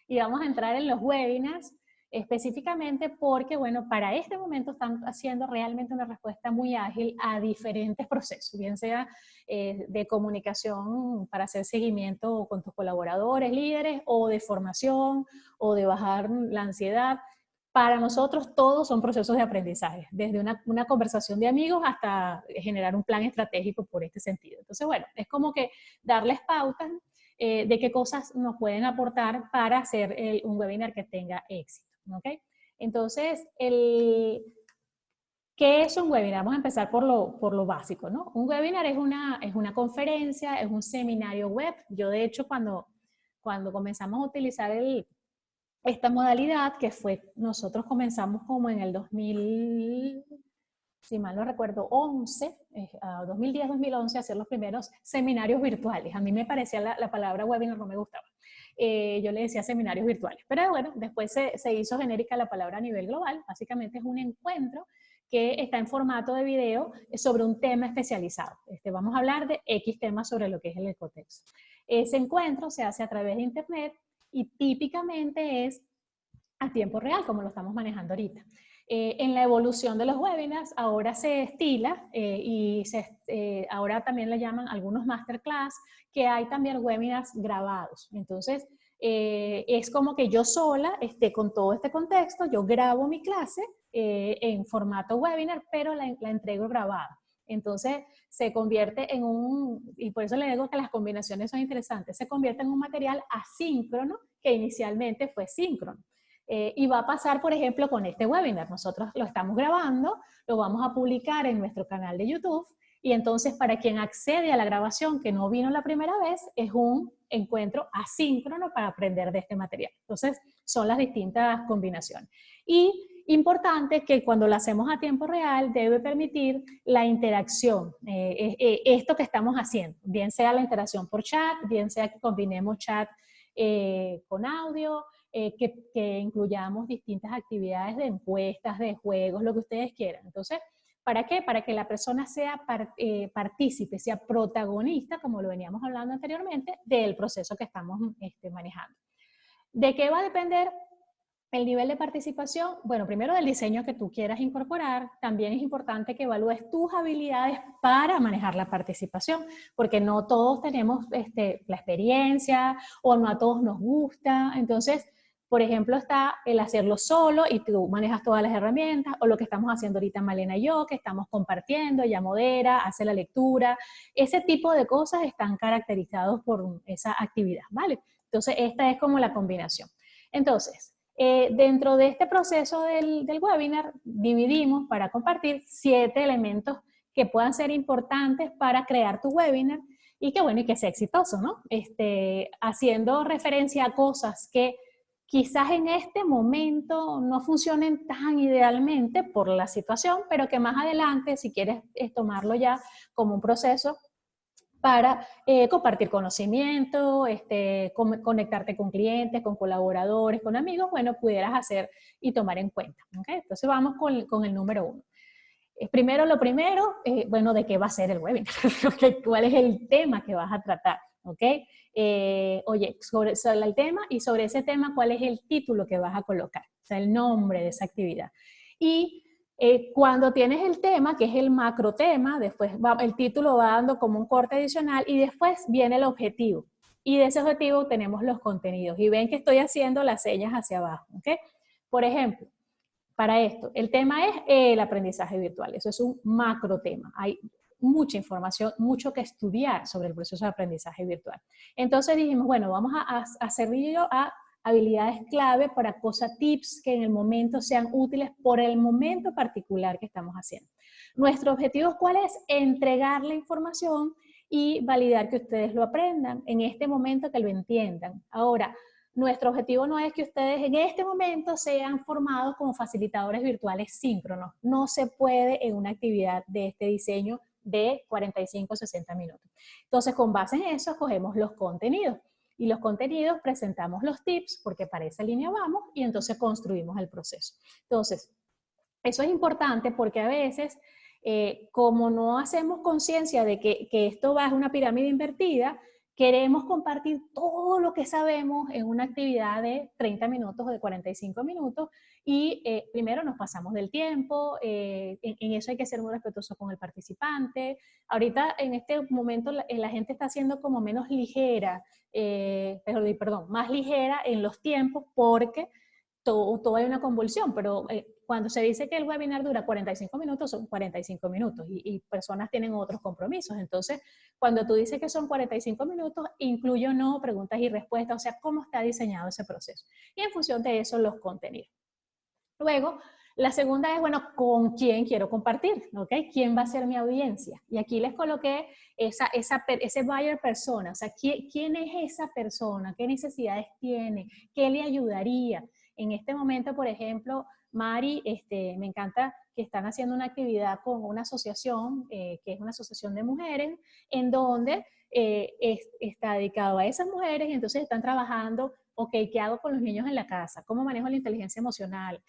y vamos a entrar en los webinars específicamente porque, bueno, para este momento están haciendo realmente una respuesta muy ágil a diferentes procesos, bien sea de comunicación para hacer seguimiento con tus colaboradores, líderes, o de formación, o de bajar la ansiedad. Para nosotros todos son procesos de aprendizaje, desde una conversación de amigos hasta generar un plan estratégico por este sentido. Entonces, bueno, es como que darles pautas de qué cosas nos pueden aportar para hacer un webinar que tenga éxito. ¿Okay? Entonces, ¿qué es un webinar? Vamos a empezar por lo básico, ¿no? Un webinar es una conferencia, es un seminario web. Yo, de hecho, cuando comenzamos a utilizar esta modalidad, que nosotros comenzamos como en el 2000, si mal no recuerdo, 2010-2011, a hacer los primeros seminarios virtuales. A mí me parecía la palabra webinar, no me gustaba. yo le decía seminarios virtuales. Pero bueno, después se hizo genérica la palabra a nivel global. Básicamente es un encuentro que está en formato de video sobre un tema especializado. Vamos a hablar de X temas sobre lo que es el ecotexto. Ese encuentro se hace a través de internet y típicamente es a tiempo real, como lo estamos manejando ahorita. En la evolución de los webinars, ahora se estila ahora también le llaman algunos masterclass, que hay también webinars grabados. Entonces, es como que yo sola, con todo este contexto, yo grabo mi clase en formato webinar, pero la entrego grabada. Entonces, se convierte en y por eso le digo que las combinaciones son interesantes, se convierte en un material asíncrono que inicialmente fue síncrono. Y va a pasar, por ejemplo, con este webinar. Nosotros lo estamos grabando, lo vamos a publicar en nuestro canal de YouTube, y entonces para quien accede a la grabación que no vino la primera vez, es un encuentro asíncrono para aprender de este material. Entonces, son las distintas combinaciones. Y importante que cuando lo hacemos a tiempo real debe permitir la interacción, esto que estamos haciendo, bien sea la interacción por chat, bien sea que combinemos chat con audio, que incluyamos distintas actividades de encuestas, de juegos, lo que ustedes quieran. Entonces, ¿para qué? Para que la persona sea partícipe, sea protagonista, como lo veníamos hablando anteriormente, del proceso que estamos manejando. ¿De qué va a depender el nivel de participación? Bueno, primero del diseño que tú quieras incorporar. También es importante que evalúes tus habilidades para manejar la participación, porque no todos tenemos la experiencia o no a todos nos gusta. Entonces, por ejemplo, está el hacerlo solo y tú manejas todas las herramientas, o lo que estamos haciendo ahorita Malena y yo, que estamos compartiendo, ella modera, hace la lectura. Ese tipo de cosas están caracterizados por esa actividad, ¿vale? Entonces, esta es como la combinación. Entonces, dentro de este proceso del webinar, dividimos para compartir 7 elementos que puedan ser importantes para crear tu webinar y que, bueno, y que sea exitoso, ¿no? Haciendo referencia a cosas que quizás en este momento no funcionen tan idealmente por la situación, pero que más adelante, si quieres tomarlo ya como un proceso para compartir conocimiento, conectarte con clientes, con colaboradores, con amigos, bueno, pudieras hacer y tomar en cuenta. ¿Okay? Entonces vamos con el número 1. Primero, lo primero, bueno, ¿de qué va a ser el webinar? ¿Cuál es el tema que vas a tratar? ¿Ok? Oye, sobre el tema y sobre ese tema, ¿cuál es el título que vas a colocar? O sea, el nombre de esa actividad. Y cuando tienes el tema, que es el macro tema, después el título va dando como un corte adicional y después viene el objetivo. Y de ese objetivo tenemos los contenidos. Y ven que estoy haciendo las señas hacia abajo. ¿Ok? Por ejemplo, para esto, el tema es el aprendizaje virtual. Eso es un macro tema. Hay mucha información, mucho que estudiar sobre el proceso de aprendizaje virtual. Entonces dijimos, bueno, vamos a servirlo a habilidades clave para cosas, tips que en el momento sean útiles por el momento particular que estamos haciendo. Nuestro objetivo, ¿cuál es? Entregar la información y validar que ustedes lo aprendan en este momento, que lo entiendan. Ahora, nuestro objetivo no es que ustedes en este momento sean formados como facilitadores virtuales síncronos. No se puede en una actividad de este diseño de 45 o 60 minutos. Entonces, con base en eso, escogemos los contenidos. Y los contenidos presentamos los tips, porque para esa línea vamos, y entonces construimos el proceso. Entonces, eso es importante porque a veces, como no hacemos conciencia de que esto va a una pirámide invertida, queremos compartir todo lo que sabemos en una actividad de 30 minutos o de 45 minutos y primero nos pasamos del tiempo, en eso hay que ser muy respetuoso con el participante. Ahorita en este momento la gente está siendo como menos ligera, más ligera en los tiempos porque todo hay una convulsión, pero cuando se dice que el webinar dura 45 minutos, son 45 minutos y personas tienen otros compromisos. Entonces, cuando tú dices que son 45 minutos, incluye o no preguntas y respuestas, o sea, cómo está diseñado ese proceso. Y en función de eso, los contenidos. Luego, la segunda es, bueno, ¿con quién quiero compartir? ¿Ok? ¿Quién va a ser mi audiencia? Y aquí les coloqué ese buyer persona, o sea, ¿quién es esa persona? ¿Qué necesidades tiene? ¿Qué le ayudaría? En este momento, por ejemplo, Mari, me encanta están haciendo una actividad con una asociación, que es una asociación de mujeres, en donde está dedicado a esas mujeres y entonces están trabajando, ok, ¿qué hago con los niños en la casa? ¿Cómo manejo la inteligencia emocional?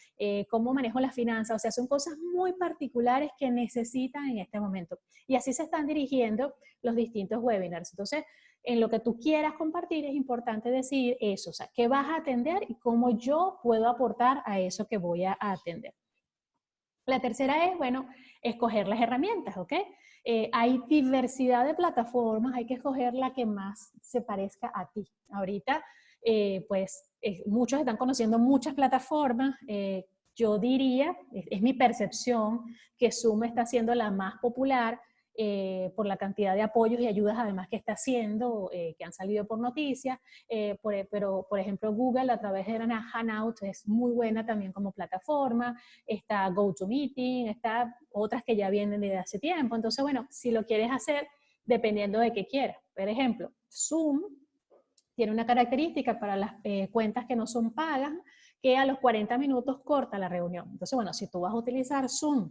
¿Cómo manejo las finanzas? O sea, son cosas muy particulares que necesitan en este momento. Y así se están dirigiendo los distintos webinars. Entonces, en lo que tú quieras compartir es importante decir eso, o sea, qué vas a atender y cómo yo puedo aportar a eso que voy a atender. La tercera es, bueno, escoger las herramientas, ¿ok? Hay diversidad de plataformas, hay que escoger la que más se parezca a ti. Ahorita, muchos están conociendo muchas plataformas. Yo diría, es mi percepción, que Zoom está siendo la más popular por la cantidad de apoyos y ayudas además que está haciendo, que han salido por noticias. Pero, por ejemplo, Google a través de Hangouts es muy buena también como plataforma. Está GoToMeeting, está otras que ya vienen desde hace tiempo. Entonces, bueno, si lo quieres hacer, dependiendo de qué quieras. Por ejemplo, Zoom tiene una característica para las cuentas que no son pagas, que a los 40 minutos corta la reunión. Entonces, bueno, si tú vas a utilizar Zoom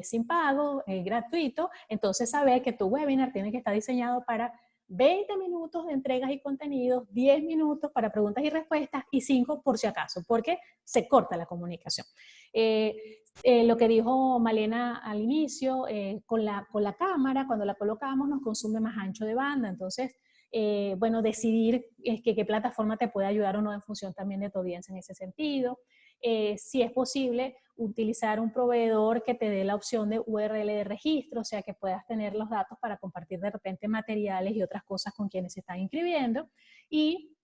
sin pago, gratuito, entonces saber que tu webinar tiene que estar diseñado para 20 minutos de entregas y contenidos, 10 minutos para preguntas y respuestas y 5 por si acaso, porque se corta la comunicación. Lo que dijo Malena al inicio, con la cámara, cuando la colocamos nos consume más ancho de banda, entonces bueno, decidir qué plataforma te puede ayudar o no en función también de tu audiencia en ese sentido. Si es posible, utilizar un proveedor que te dé la opción de URL de registro, o sea, que puedas tener los datos para compartir de repente materiales y otras cosas con quienes se están inscribiendo. Y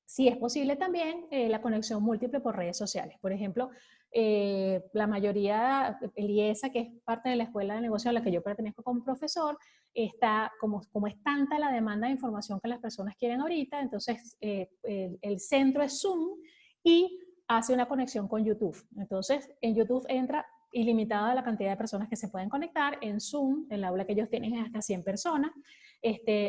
si es posible también la conexión múltiple por redes sociales. Por ejemplo, la mayoría, el IESA, que es parte de la Escuela de Negocio a la que yo pertenezco como profesor, está, como es tanta la demanda de información que las personas quieren ahorita, entonces el centro es Zoom y hace una conexión con YouTube. Entonces, en YouTube entra ilimitada la cantidad de personas que se pueden conectar. En Zoom, el aula que ellos tienen es hasta 100 personas.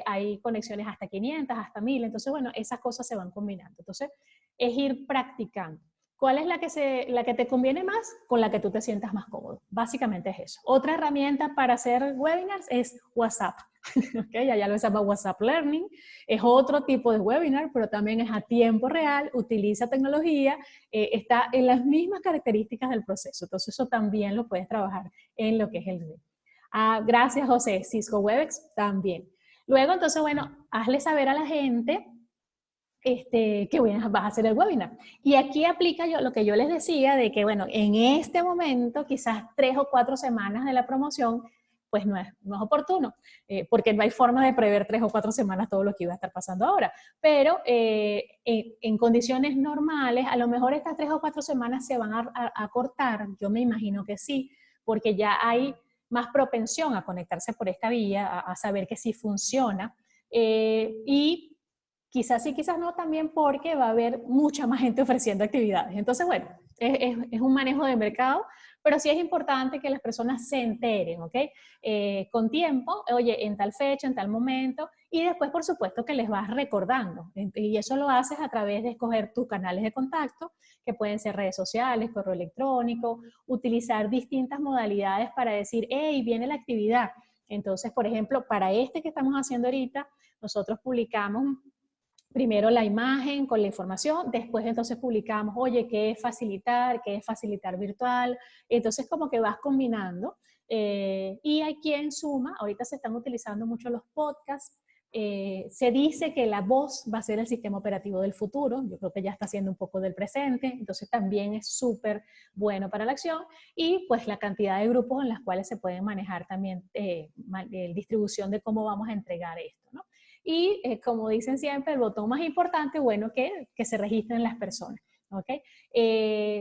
Hay conexiones hasta 500, hasta 1000. Entonces, bueno, esas cosas se van combinando. Entonces, es ir practicando. ¿Cuál es la que te conviene más? Con la que tú te sientas más cómodo. Básicamente es eso. Otra herramienta para hacer webinars es WhatsApp. ¿Okay? Ya lo se llama WhatsApp Learning. Es otro tipo de webinar, pero también es a tiempo real, utiliza tecnología, está en las mismas características del proceso. Entonces eso también lo puedes trabajar en lo que es el web. Gracias, José. Cisco Webex también. Luego, entonces, bueno, hazle saber a la gente que vas a hacer el webinar. Y aquí aplica lo que yo les decía de que, bueno, en este momento, quizás 3 o 4 semanas de la promoción, pues no es oportuno, porque no hay forma de prever 3 o 4 semanas todo lo que iba a estar pasando ahora. Pero en condiciones normales, a lo mejor estas 3 o 4 semanas se van a cortar, yo me imagino que sí, porque ya hay más propensión a conectarse por esta vía, a saber que sí funciona. Y quizás sí, quizás no, también porque va a haber mucha más gente ofreciendo actividades. Entonces, bueno, es un manejo de mercado, pero sí es importante que las personas se enteren, ¿ok? Con tiempo, oye, en tal fecha, en tal momento, y después, por supuesto, que les vas recordando. Y eso lo haces a través de escoger tus canales de contacto, que pueden ser redes sociales, correo electrónico, utilizar distintas modalidades para decir, hey, viene la actividad. Entonces, por ejemplo, para este que estamos haciendo ahorita, nosotros publicamos primero la imagen con la información, después entonces publicamos, oye, ¿qué es facilitar virtual? Entonces como que vas combinando. Y hay quien suma, ahorita se están utilizando mucho los podcasts, se dice que la voz va a ser el sistema operativo del futuro, yo creo que ya está siendo un poco del presente, entonces también es súper bueno para la acción, y pues la cantidad de grupos en los cuales se pueden manejar también distribución de cómo vamos a entregar esto, ¿no? Y como dicen siempre, el botón más importante, bueno, que se registren las personas. ¿Okay?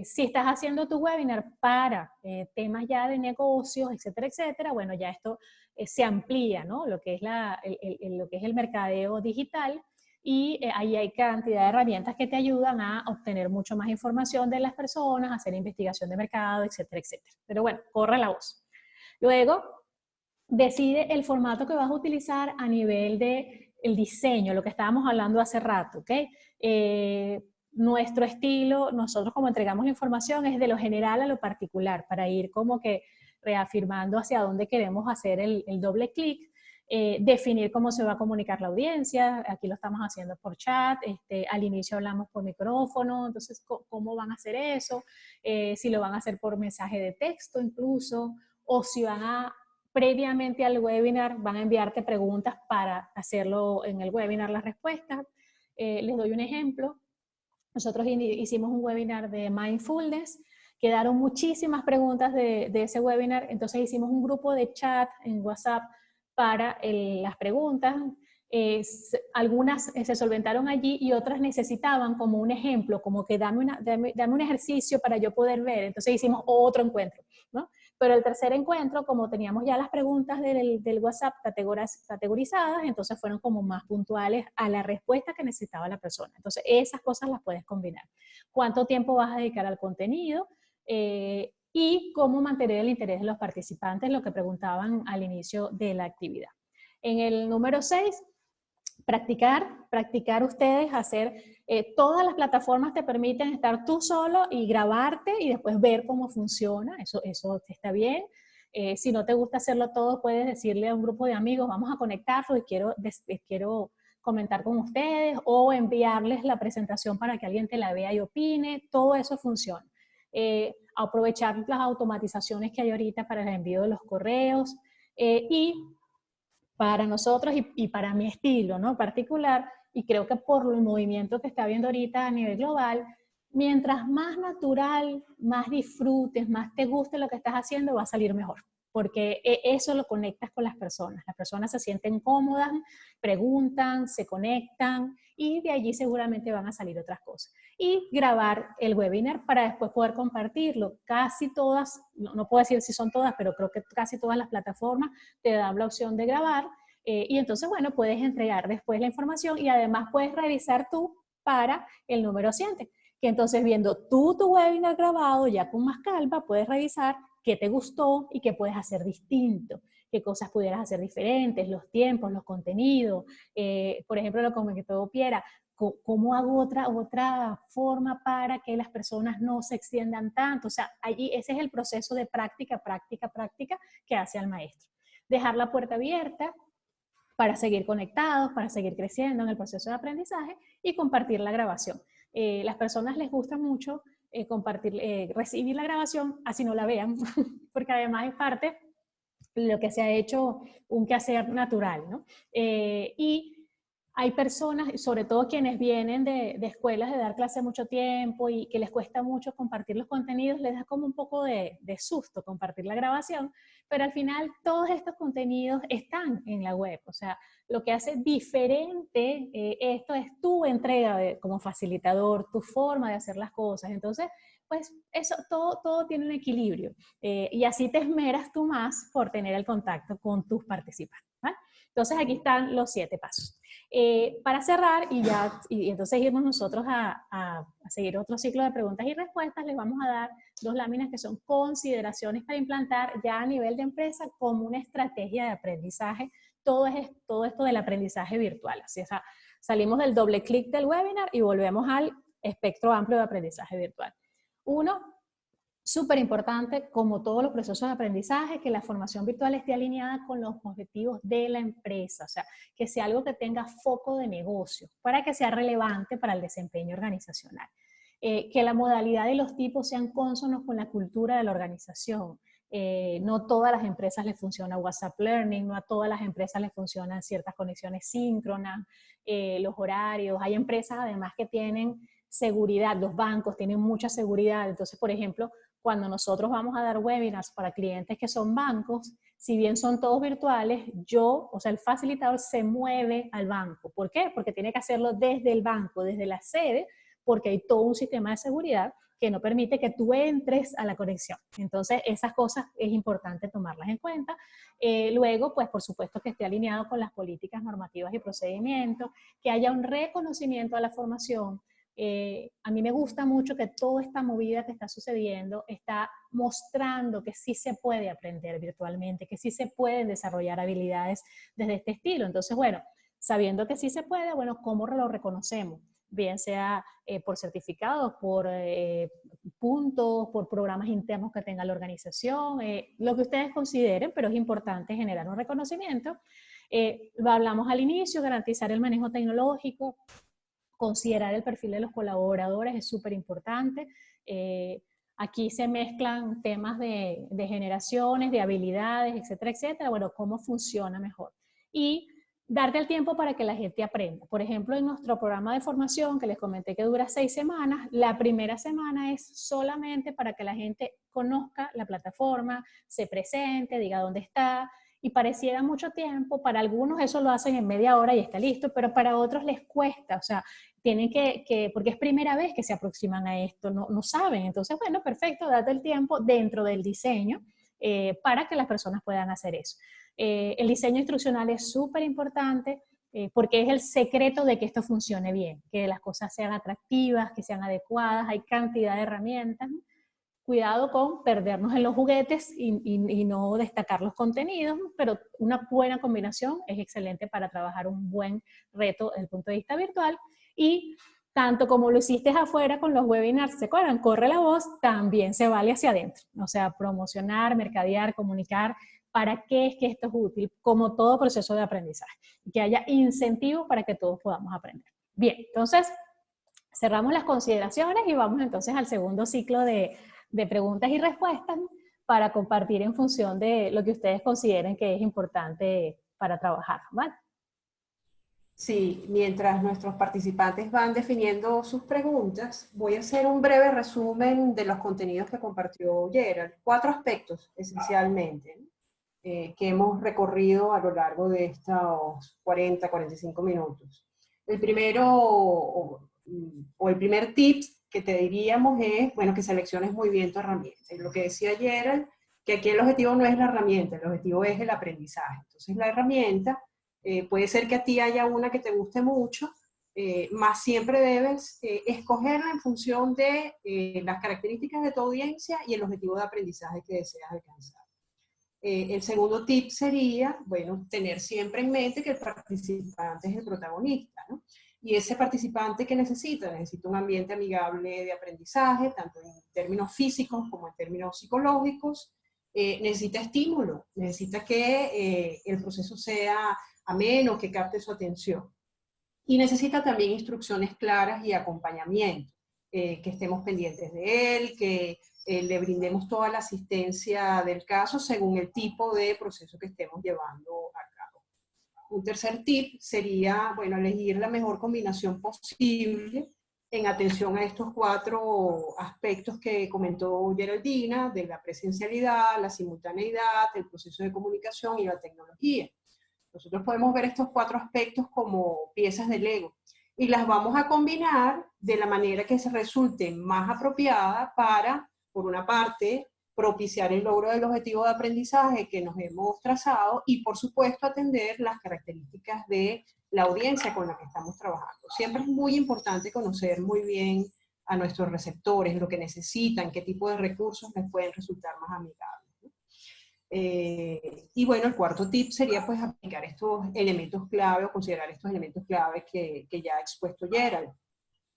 Si estás haciendo tu webinar para temas ya de negocios, etcétera, etcétera, bueno, ya esto se amplía, ¿no? Lo que es, lo que es el mercadeo digital, y ahí hay cantidad de herramientas que te ayudan a obtener mucho más información de las personas, hacer investigación de mercado, etcétera, etcétera. Pero bueno, corre la voz. Luego, decide el formato que vas a utilizar a nivel de el diseño, lo que estábamos hablando hace rato, ¿ok? nuestro estilo, nosotros como entregamos la información es de lo general a lo particular, para ir como que reafirmando hacia dónde queremos hacer el doble clic. Definir cómo se va a comunicar la audiencia, aquí lo estamos haciendo por chat, al inicio hablamos por micrófono, entonces cómo van a hacer eso, si lo van a hacer por mensaje de texto incluso, o si van a, previamente al webinar, van a enviarte preguntas para hacerlo en el webinar las respuestas. Les doy un ejemplo, nosotros hicimos un webinar de mindfulness, quedaron muchísimas preguntas de ese webinar, entonces hicimos un grupo de chat en WhatsApp para las preguntas. Algunas se solventaron allí y otras necesitaban como un ejemplo, como que dame un ejercicio para yo poder ver. Entonces hicimos otro encuentro, ¿no? Pero el tercer encuentro, como teníamos ya las preguntas del WhatsApp categorizadas, entonces fueron como más puntuales a la respuesta que necesitaba la persona. Entonces esas cosas las puedes combinar. ¿Cuánto tiempo vas a dedicar al contenido? Y cómo mantener el interés de los participantes, lo que preguntaban al inicio de la actividad. En el número 6, practicar ustedes, hacer, todas las plataformas te permiten estar tú solo y grabarte y después ver cómo funciona, eso está bien. Si no te gusta hacerlo todo, puedes decirle a un grupo de amigos, vamos a conectarlos y quiero comentar con ustedes, o enviarles la presentación para que alguien te la vea y opine, todo eso funciona. Aprovechar las automatizaciones que hay ahorita para el envío de los correos, y para nosotros y para mi estilo, ¿no? Particular, y creo que por el movimiento que está habiendo ahorita a nivel global, mientras más natural, más disfrutes, más te guste lo que estás haciendo, va a salir mejor, porque eso lo conectas con las personas se sienten cómodas, preguntan, se conectan, y de allí seguramente van a salir otras cosas. Y grabar el webinar para después poder compartirlo. Casi todas, no puedo decir si son todas, pero creo que casi todas las plataformas te dan la opción de grabar, y entonces, bueno, puedes entregar después la información y además puedes revisar tú para el número siguiente, que entonces viendo tú tu webinar grabado ya con más calma, puedes revisar qué te gustó y qué puedes hacer distinto, qué cosas pudieras hacer diferentes, los tiempos, los contenidos, por ejemplo, lo que todo Piera, ¿cómo hago otra forma para que las personas no se extiendan tanto? O sea, allí ese es el proceso de práctica que hace al maestro. Dejar la puerta abierta para seguir conectados, para seguir creciendo en el proceso de aprendizaje, y compartir la grabación. Las personas les gusta mucho recibir la grabación, así no la vean, porque además es parte de lo que se ha hecho un quehacer natural, ¿no? Y hay personas, sobre todo quienes vienen de escuelas de dar clase mucho tiempo y que les cuesta mucho compartir los contenidos, les da como un poco de susto compartir la grabación, pero al final todos estos contenidos están en la web. O sea, lo que hace diferente esto es tu entrega como facilitador, tu forma de hacer las cosas. Entonces, pues eso, todo tiene un equilibrio, y así te esmeras tú más por tener el contacto con tus participantes, ¿vale? Entonces aquí están los 7 pasos. Para cerrar y entonces irnos nosotros a seguir otro ciclo de preguntas y respuestas, les vamos a dar 2 láminas que son consideraciones para implantar ya a nivel de empresa como una estrategia de aprendizaje, todo esto del aprendizaje virtual. Así es, salimos del doble clic del webinar y volvemos al espectro amplio de aprendizaje virtual. Uno, súper importante, como todos los procesos de aprendizaje, que la formación virtual esté alineada con los objetivos de la empresa, o sea, que sea algo que tenga foco de negocio, para que sea relevante para el desempeño organizacional. Que la modalidad y los tipos sean cónsonos con la cultura de la organización. No todas las empresas les funciona WhatsApp Learning, no a todas las empresas les funcionan ciertas conexiones síncronas, los horarios. Hay empresas además que tienen seguridad, los bancos tienen mucha seguridad. Entonces, por ejemplo, cuando nosotros vamos a dar webinars para clientes que son bancos, si bien son todos virtuales, o sea, el facilitador se mueve al banco. ¿Por qué? Porque tiene que hacerlo desde el banco, desde la sede, porque hay todo un sistema de seguridad que no permite que tú entres a la conexión. Entonces, esas cosas es importante tomarlas en cuenta. Luego, pues, por supuesto que esté alineado con las políticas normativas y procedimientos, que haya un reconocimiento a la formación. A mí me gusta mucho que toda esta movida que está sucediendo está mostrando que sí se puede aprender virtualmente, que sí se pueden desarrollar habilidades desde este estilo. Entonces, bueno, sabiendo que sí se puede, bueno, ¿cómo lo reconocemos? bien sea por certificados, por puntos, por programas internos que tenga la organización, lo que ustedes consideren, pero es importante generar un reconocimiento. Lo hablamos al inicio, garantizar el manejo tecnológico, considerar el perfil de los colaboradores es súper importante. Aquí se mezclan temas de generaciones, de habilidades, etcétera, etcétera. Bueno, cómo funciona mejor. Y darte el tiempo para que la gente aprenda. Por ejemplo, en nuestro programa de formación, que les comenté que dura 6 semanas, la primera semana es solamente para que la gente conozca la plataforma, se presente, diga dónde está, y pareciera mucho tiempo. Para algunos eso lo hacen en media hora y está listo, pero para otros les cuesta, o sea, tienen porque es primera vez que se aproximan a esto, no saben. Entonces, bueno, perfecto, date el tiempo dentro del diseño para que las personas puedan hacer eso. El diseño instruccional es súper importante porque es el secreto de que esto funcione bien, que las cosas sean atractivas, que sean adecuadas, hay cantidad de herramientas. Cuidado con perdernos en los juguetes y no destacar los contenidos, pero una buena combinación es excelente para trabajar un buen reto desde el punto de vista virtual. Y tanto como lo hiciste afuera con los webinars, ¿se acuerdan? Corre la voz, también se vale hacia adentro. O sea, promocionar, mercadear, comunicar, para qué es que esto es útil, como todo proceso de aprendizaje. Y que haya incentivos para que todos podamos aprender. Bien, entonces, cerramos las consideraciones y vamos entonces al segundo ciclo de preguntas y respuestas para compartir en función de lo que ustedes consideren que es importante para trabajar, ¿vale? Sí, mientras nuestros participantes van definiendo sus preguntas, voy a hacer un breve resumen de los contenidos que compartió Gerald. 4 aspectos, esencialmente, ¿no? Que hemos recorrido a lo largo de estos 45 minutos. El primero, o el primer tip que te diríamos es, bueno, que selecciones muy bien tu herramienta. Y lo que decía Gerald, que aquí el objetivo no es la herramienta, el objetivo es el aprendizaje. Entonces, la herramienta puede ser que a ti haya una que te guste mucho, más siempre debes escogerla en función de las características de tu audiencia y el objetivo de aprendizaje que deseas alcanzar. El segundo tip sería, bueno, tener siempre en mente que el participante es el protagonista, ¿no? Y ese participante que necesita un ambiente amigable de aprendizaje, tanto en términos físicos como en términos psicológicos, necesita estímulo, necesita que el proceso sea ameno, que capte su atención. Y necesita también instrucciones claras y acompañamiento, que estemos pendientes de él, que le brindemos toda la asistencia del caso según el tipo de proceso que estemos llevando a cabo. Un tercer tip sería, bueno, elegir la mejor combinación posible en atención a estos 4 aspectos que comentó Geraldina, de la presencialidad, la simultaneidad, el proceso de comunicación y la tecnología. Nosotros podemos ver estos 4 aspectos como piezas de Lego y las vamos a combinar de la manera que se resulte más apropiada para, por una parte, propiciar el logro del objetivo de aprendizaje que nos hemos trazado y, por supuesto, atender las características de la audiencia con la que estamos trabajando. Siempre es muy importante conocer muy bien a nuestros receptores, lo que necesitan, qué tipo de recursos les pueden resultar más amigables. Y bueno, el cuarto tip sería pues aplicar estos elementos clave o considerar estos elementos clave que ya ha expuesto Gerald.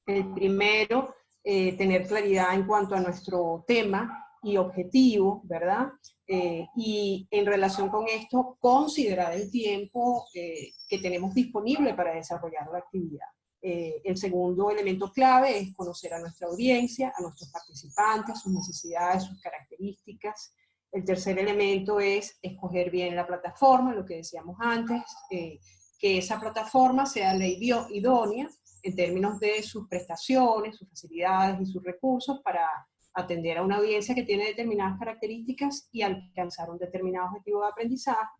El primero, tener claridad en cuanto a nuestro tema y objetivo, ¿verdad? Y en relación con esto, considerar el tiempo que tenemos disponible para desarrollar la actividad. El segundo elemento clave es conocer a nuestra audiencia, a nuestros participantes, sus necesidades, sus características. El tercer elemento es escoger bien la plataforma, lo que decíamos antes, que esa plataforma sea la idónea en términos de sus prestaciones, sus facilidades y sus recursos para atender a una audiencia que tiene determinadas características y alcanzar un determinado objetivo de aprendizaje.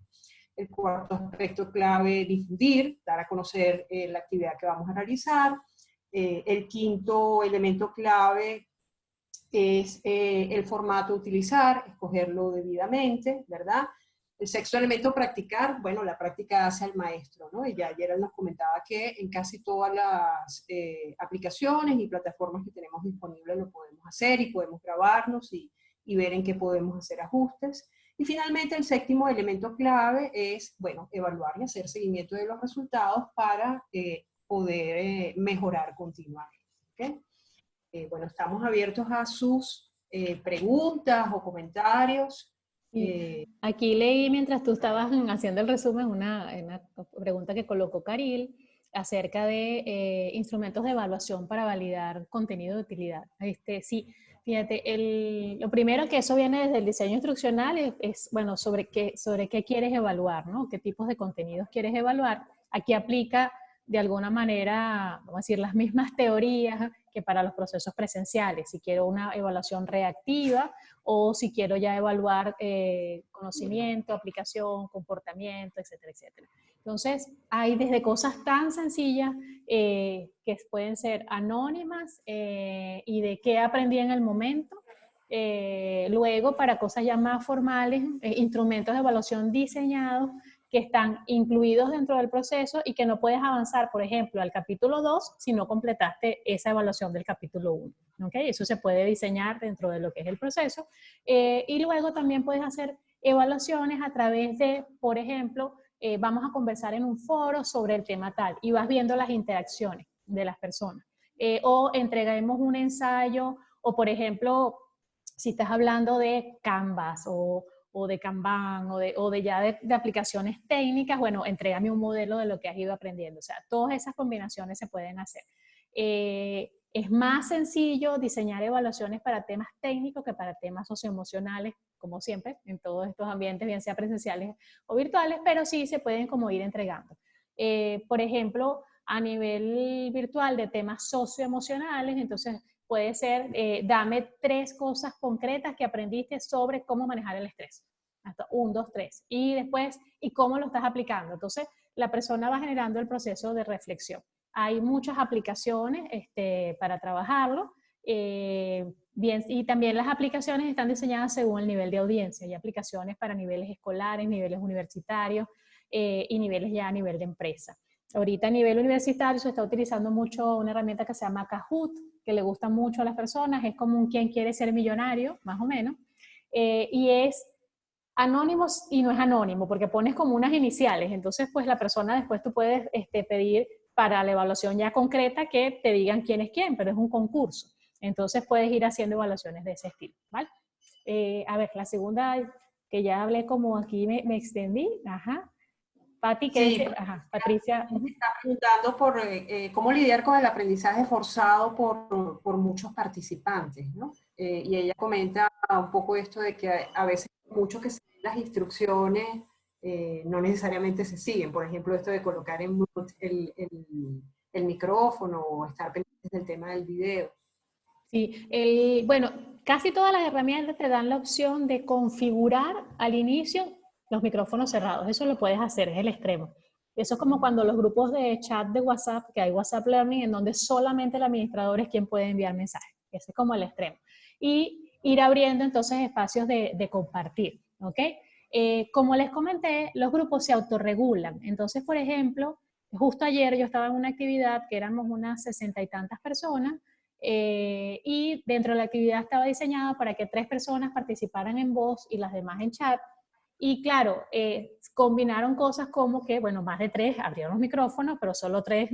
El cuarto aspecto clave, difundir, dar a conocer la actividad que vamos a realizar. El quinto elemento clave es el formato a utilizar, escogerlo debidamente, ¿verdad? El sexto elemento, practicar. Bueno, la práctica hace al maestro, ¿no? Y ya ayer nos comentaba que en casi todas las aplicaciones y plataformas que tenemos disponibles lo podemos hacer y podemos grabarnos y ver en qué podemos hacer ajustes. Y finalmente, el séptimo elemento clave es, bueno, evaluar y hacer seguimiento de los resultados para poder mejorar continuamente. ¿Okay? Bueno, estamos abiertos a sus preguntas o comentarios. Aquí leí mientras tú estabas haciendo el resumen una pregunta que colocó Caril acerca de instrumentos de evaluación para validar contenido de utilidad. Sí, fíjate, lo primero que eso viene desde el diseño instruccional bueno, sobre qué quieres evaluar, ¿no? ¿Qué tipos de contenidos quieres evaluar? Aquí aplica de alguna manera, vamos a decir, las mismas teorías que para los procesos presenciales. Si quiero una evaluación reactiva o si quiero ya evaluar conocimiento, aplicación, comportamiento, etcétera, etcétera. Entonces, hay desde cosas tan sencillas que pueden ser anónimas y de qué aprendí en el momento. Luego, para cosas ya más formales, instrumentos de evaluación diseñados que están incluidos dentro del proceso y que no puedes avanzar, por ejemplo, al capítulo 2 si no completaste esa evaluación del capítulo 1. ¿Okay? Eso se puede diseñar dentro de lo que es el proceso. Y luego también puedes hacer evaluaciones a través de, por ejemplo, vamos a conversar en un foro sobre el tema tal y vas viendo las interacciones de las personas. O entregaremos un ensayo o, por ejemplo, si estás hablando de Canvas o de Kanban o de ya de aplicaciones técnicas, bueno, entrégame un modelo de lo que has ido aprendiendo. O sea, todas esas combinaciones se pueden hacer. Es más sencillo diseñar evaluaciones para temas técnicos que para temas socioemocionales, como siempre, en todos estos ambientes, bien sea presenciales o virtuales, pero sí se pueden como ir entregando. Por ejemplo, a nivel virtual de temas socioemocionales, entonces puede ser, dame 3 cosas concretas que aprendiste sobre cómo manejar el estrés. Hasta 1, 2, 3. Y después, ¿y cómo lo estás aplicando? Entonces, la persona va generando el proceso de reflexión. Hay muchas aplicaciones para trabajarlo. Bien, y también las aplicaciones están diseñadas según el nivel de audiencia. Hay aplicaciones para niveles escolares, niveles universitarios y niveles ya a nivel de empresa. Ahorita a nivel universitario se está utilizando mucho una herramienta que se llama Kahoot, que le gusta mucho a las personas, es como un quien quiere ser millonario, más o menos, y es anónimo y no es anónimo, porque pones como unas iniciales, entonces pues la persona después tú puedes pedir para la evaluación ya concreta que te digan quién es quién, pero es un concurso, entonces puedes ir haciendo evaluaciones de ese estilo, ¿vale? A ver, la segunda, que ya hablé como aquí me extendí, ajá. Pati, ¿qué dice? Ajá, Patricia. Está preguntando por cómo lidiar con el aprendizaje forzado por muchos participantes, ¿no? Y ella comenta un poco esto de que a veces muchos que siguen las instrucciones no necesariamente se siguen. Por ejemplo, esto de colocar en mute el micrófono o estar pendientes del tema del video. Sí, bueno, casi todas las herramientas te dan la opción de configurar al inicio los micrófonos cerrados. Eso lo puedes hacer, es el extremo. Eso es como cuando los grupos de chat de WhatsApp, que hay WhatsApp Learning, en donde solamente el administrador es quien puede enviar mensajes. Ese es como el extremo. Y ir abriendo entonces espacios de compartir, ¿ok? Como les comenté, los grupos se autorregulan. Entonces, por ejemplo, justo ayer yo estaba en una actividad que éramos unas 60 y tantas personas, y dentro de la actividad estaba diseñada para que 3 personas participaran en voz y las demás en chat. Y claro, combinaron cosas como que, bueno, más de 3 abrieron los micrófonos, pero solo 3,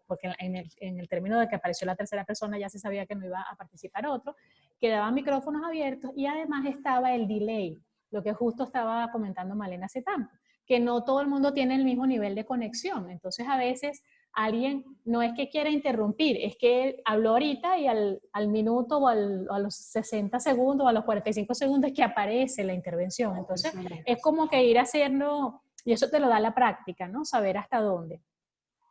porque en el término de que apareció la tercera persona ya se sabía que no iba a participar otro, quedaban micrófonos abiertos y además estaba el delay, lo que justo estaba comentando Malena hace tanto, que no todo el mundo tiene el mismo nivel de conexión. Entonces a veces alguien no es que quiera interrumpir, es que habló ahorita y al minuto o a los 60 segundos o a los 45 segundos es que aparece la intervención. Entonces es como que ir haciendo, y eso te lo da la práctica, ¿no? Saber hasta dónde.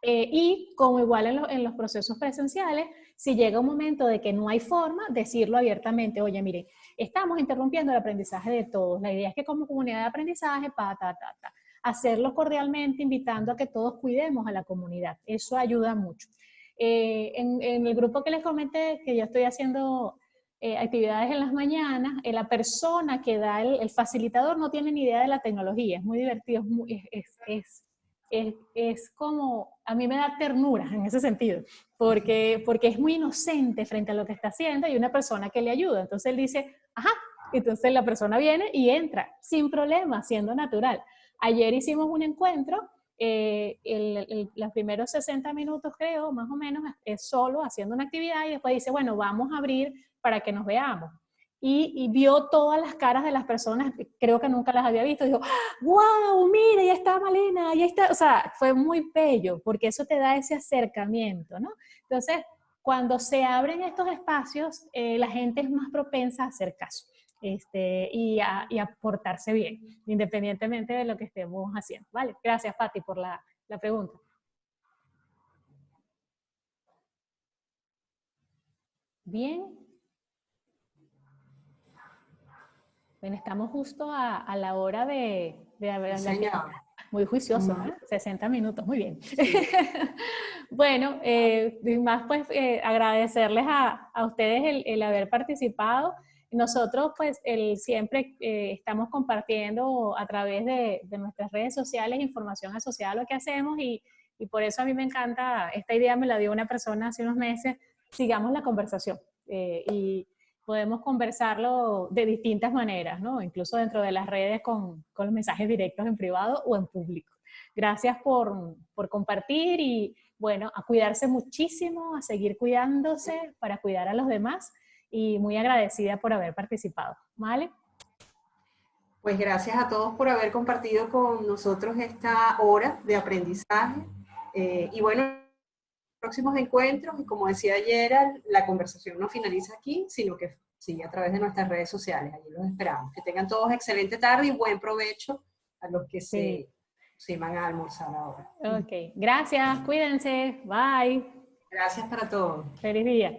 Y como igual en los procesos presenciales, si llega un momento de que no hay forma, decirlo abiertamente, oye, mire, estamos interrumpiendo el aprendizaje de todos. La idea es que como comunidad de aprendizaje, hacerlo cordialmente, invitando a que todos cuidemos a la comunidad. Eso ayuda mucho. En el grupo que les comenté, que yo estoy haciendo actividades en las mañanas, la persona que da el facilitador no tiene ni idea de la tecnología. Es muy divertido, es como, a mí me da ternura en ese sentido, porque es muy inocente frente a lo que está haciendo y una persona que le ayuda. Entonces él dice, ajá, entonces la persona viene y entra sin problema, siendo natural. Ayer hicimos un encuentro los primeros 60 minutos, creo, más o menos, es solo haciendo una actividad y después dice, bueno, vamos a abrir para que nos veamos. Y vio todas las caras de las personas, creo que nunca las había visto, dijo, wow, mira, ya está Malena, ya está, o sea, fue muy bello, porque eso te da ese acercamiento, ¿no? Entonces, cuando se abren estos espacios, la gente es más propensa a hacer caso. Y a portarse bien, independientemente de lo que estemos haciendo. Vale, gracias, Pati, por la pregunta. Bien. Bueno, estamos justo a la hora de hablar. Muy juicioso, ¿eh? 60 minutos, muy bien. Sí. Bueno, más pues agradecerles a ustedes el haber participado. Nosotros pues siempre estamos compartiendo a través de nuestras redes sociales información asociada a lo que hacemos y por eso a mí me encanta, esta idea me la dio una persona hace unos meses, sigamos la conversación y podemos conversarlo de distintas maneras, ¿no? Incluso dentro de las redes con los mensajes directos en privado o en público. Gracias por compartir y, bueno, a cuidarse muchísimo, a seguir cuidándose para cuidar a los demás y muy agradecida por haber participado. ¿Vale? Pues gracias a todos por haber compartido con nosotros esta hora de aprendizaje. Y bueno, próximos encuentros, y como decía ayer, la conversación no finaliza aquí, sino que sigue a través de nuestras redes sociales. Allí los esperamos. Que tengan todos excelente tarde y buen provecho a los que se van a almorzar ahora. Ok, gracias, cuídense, bye. Gracias para todos. Feliz día.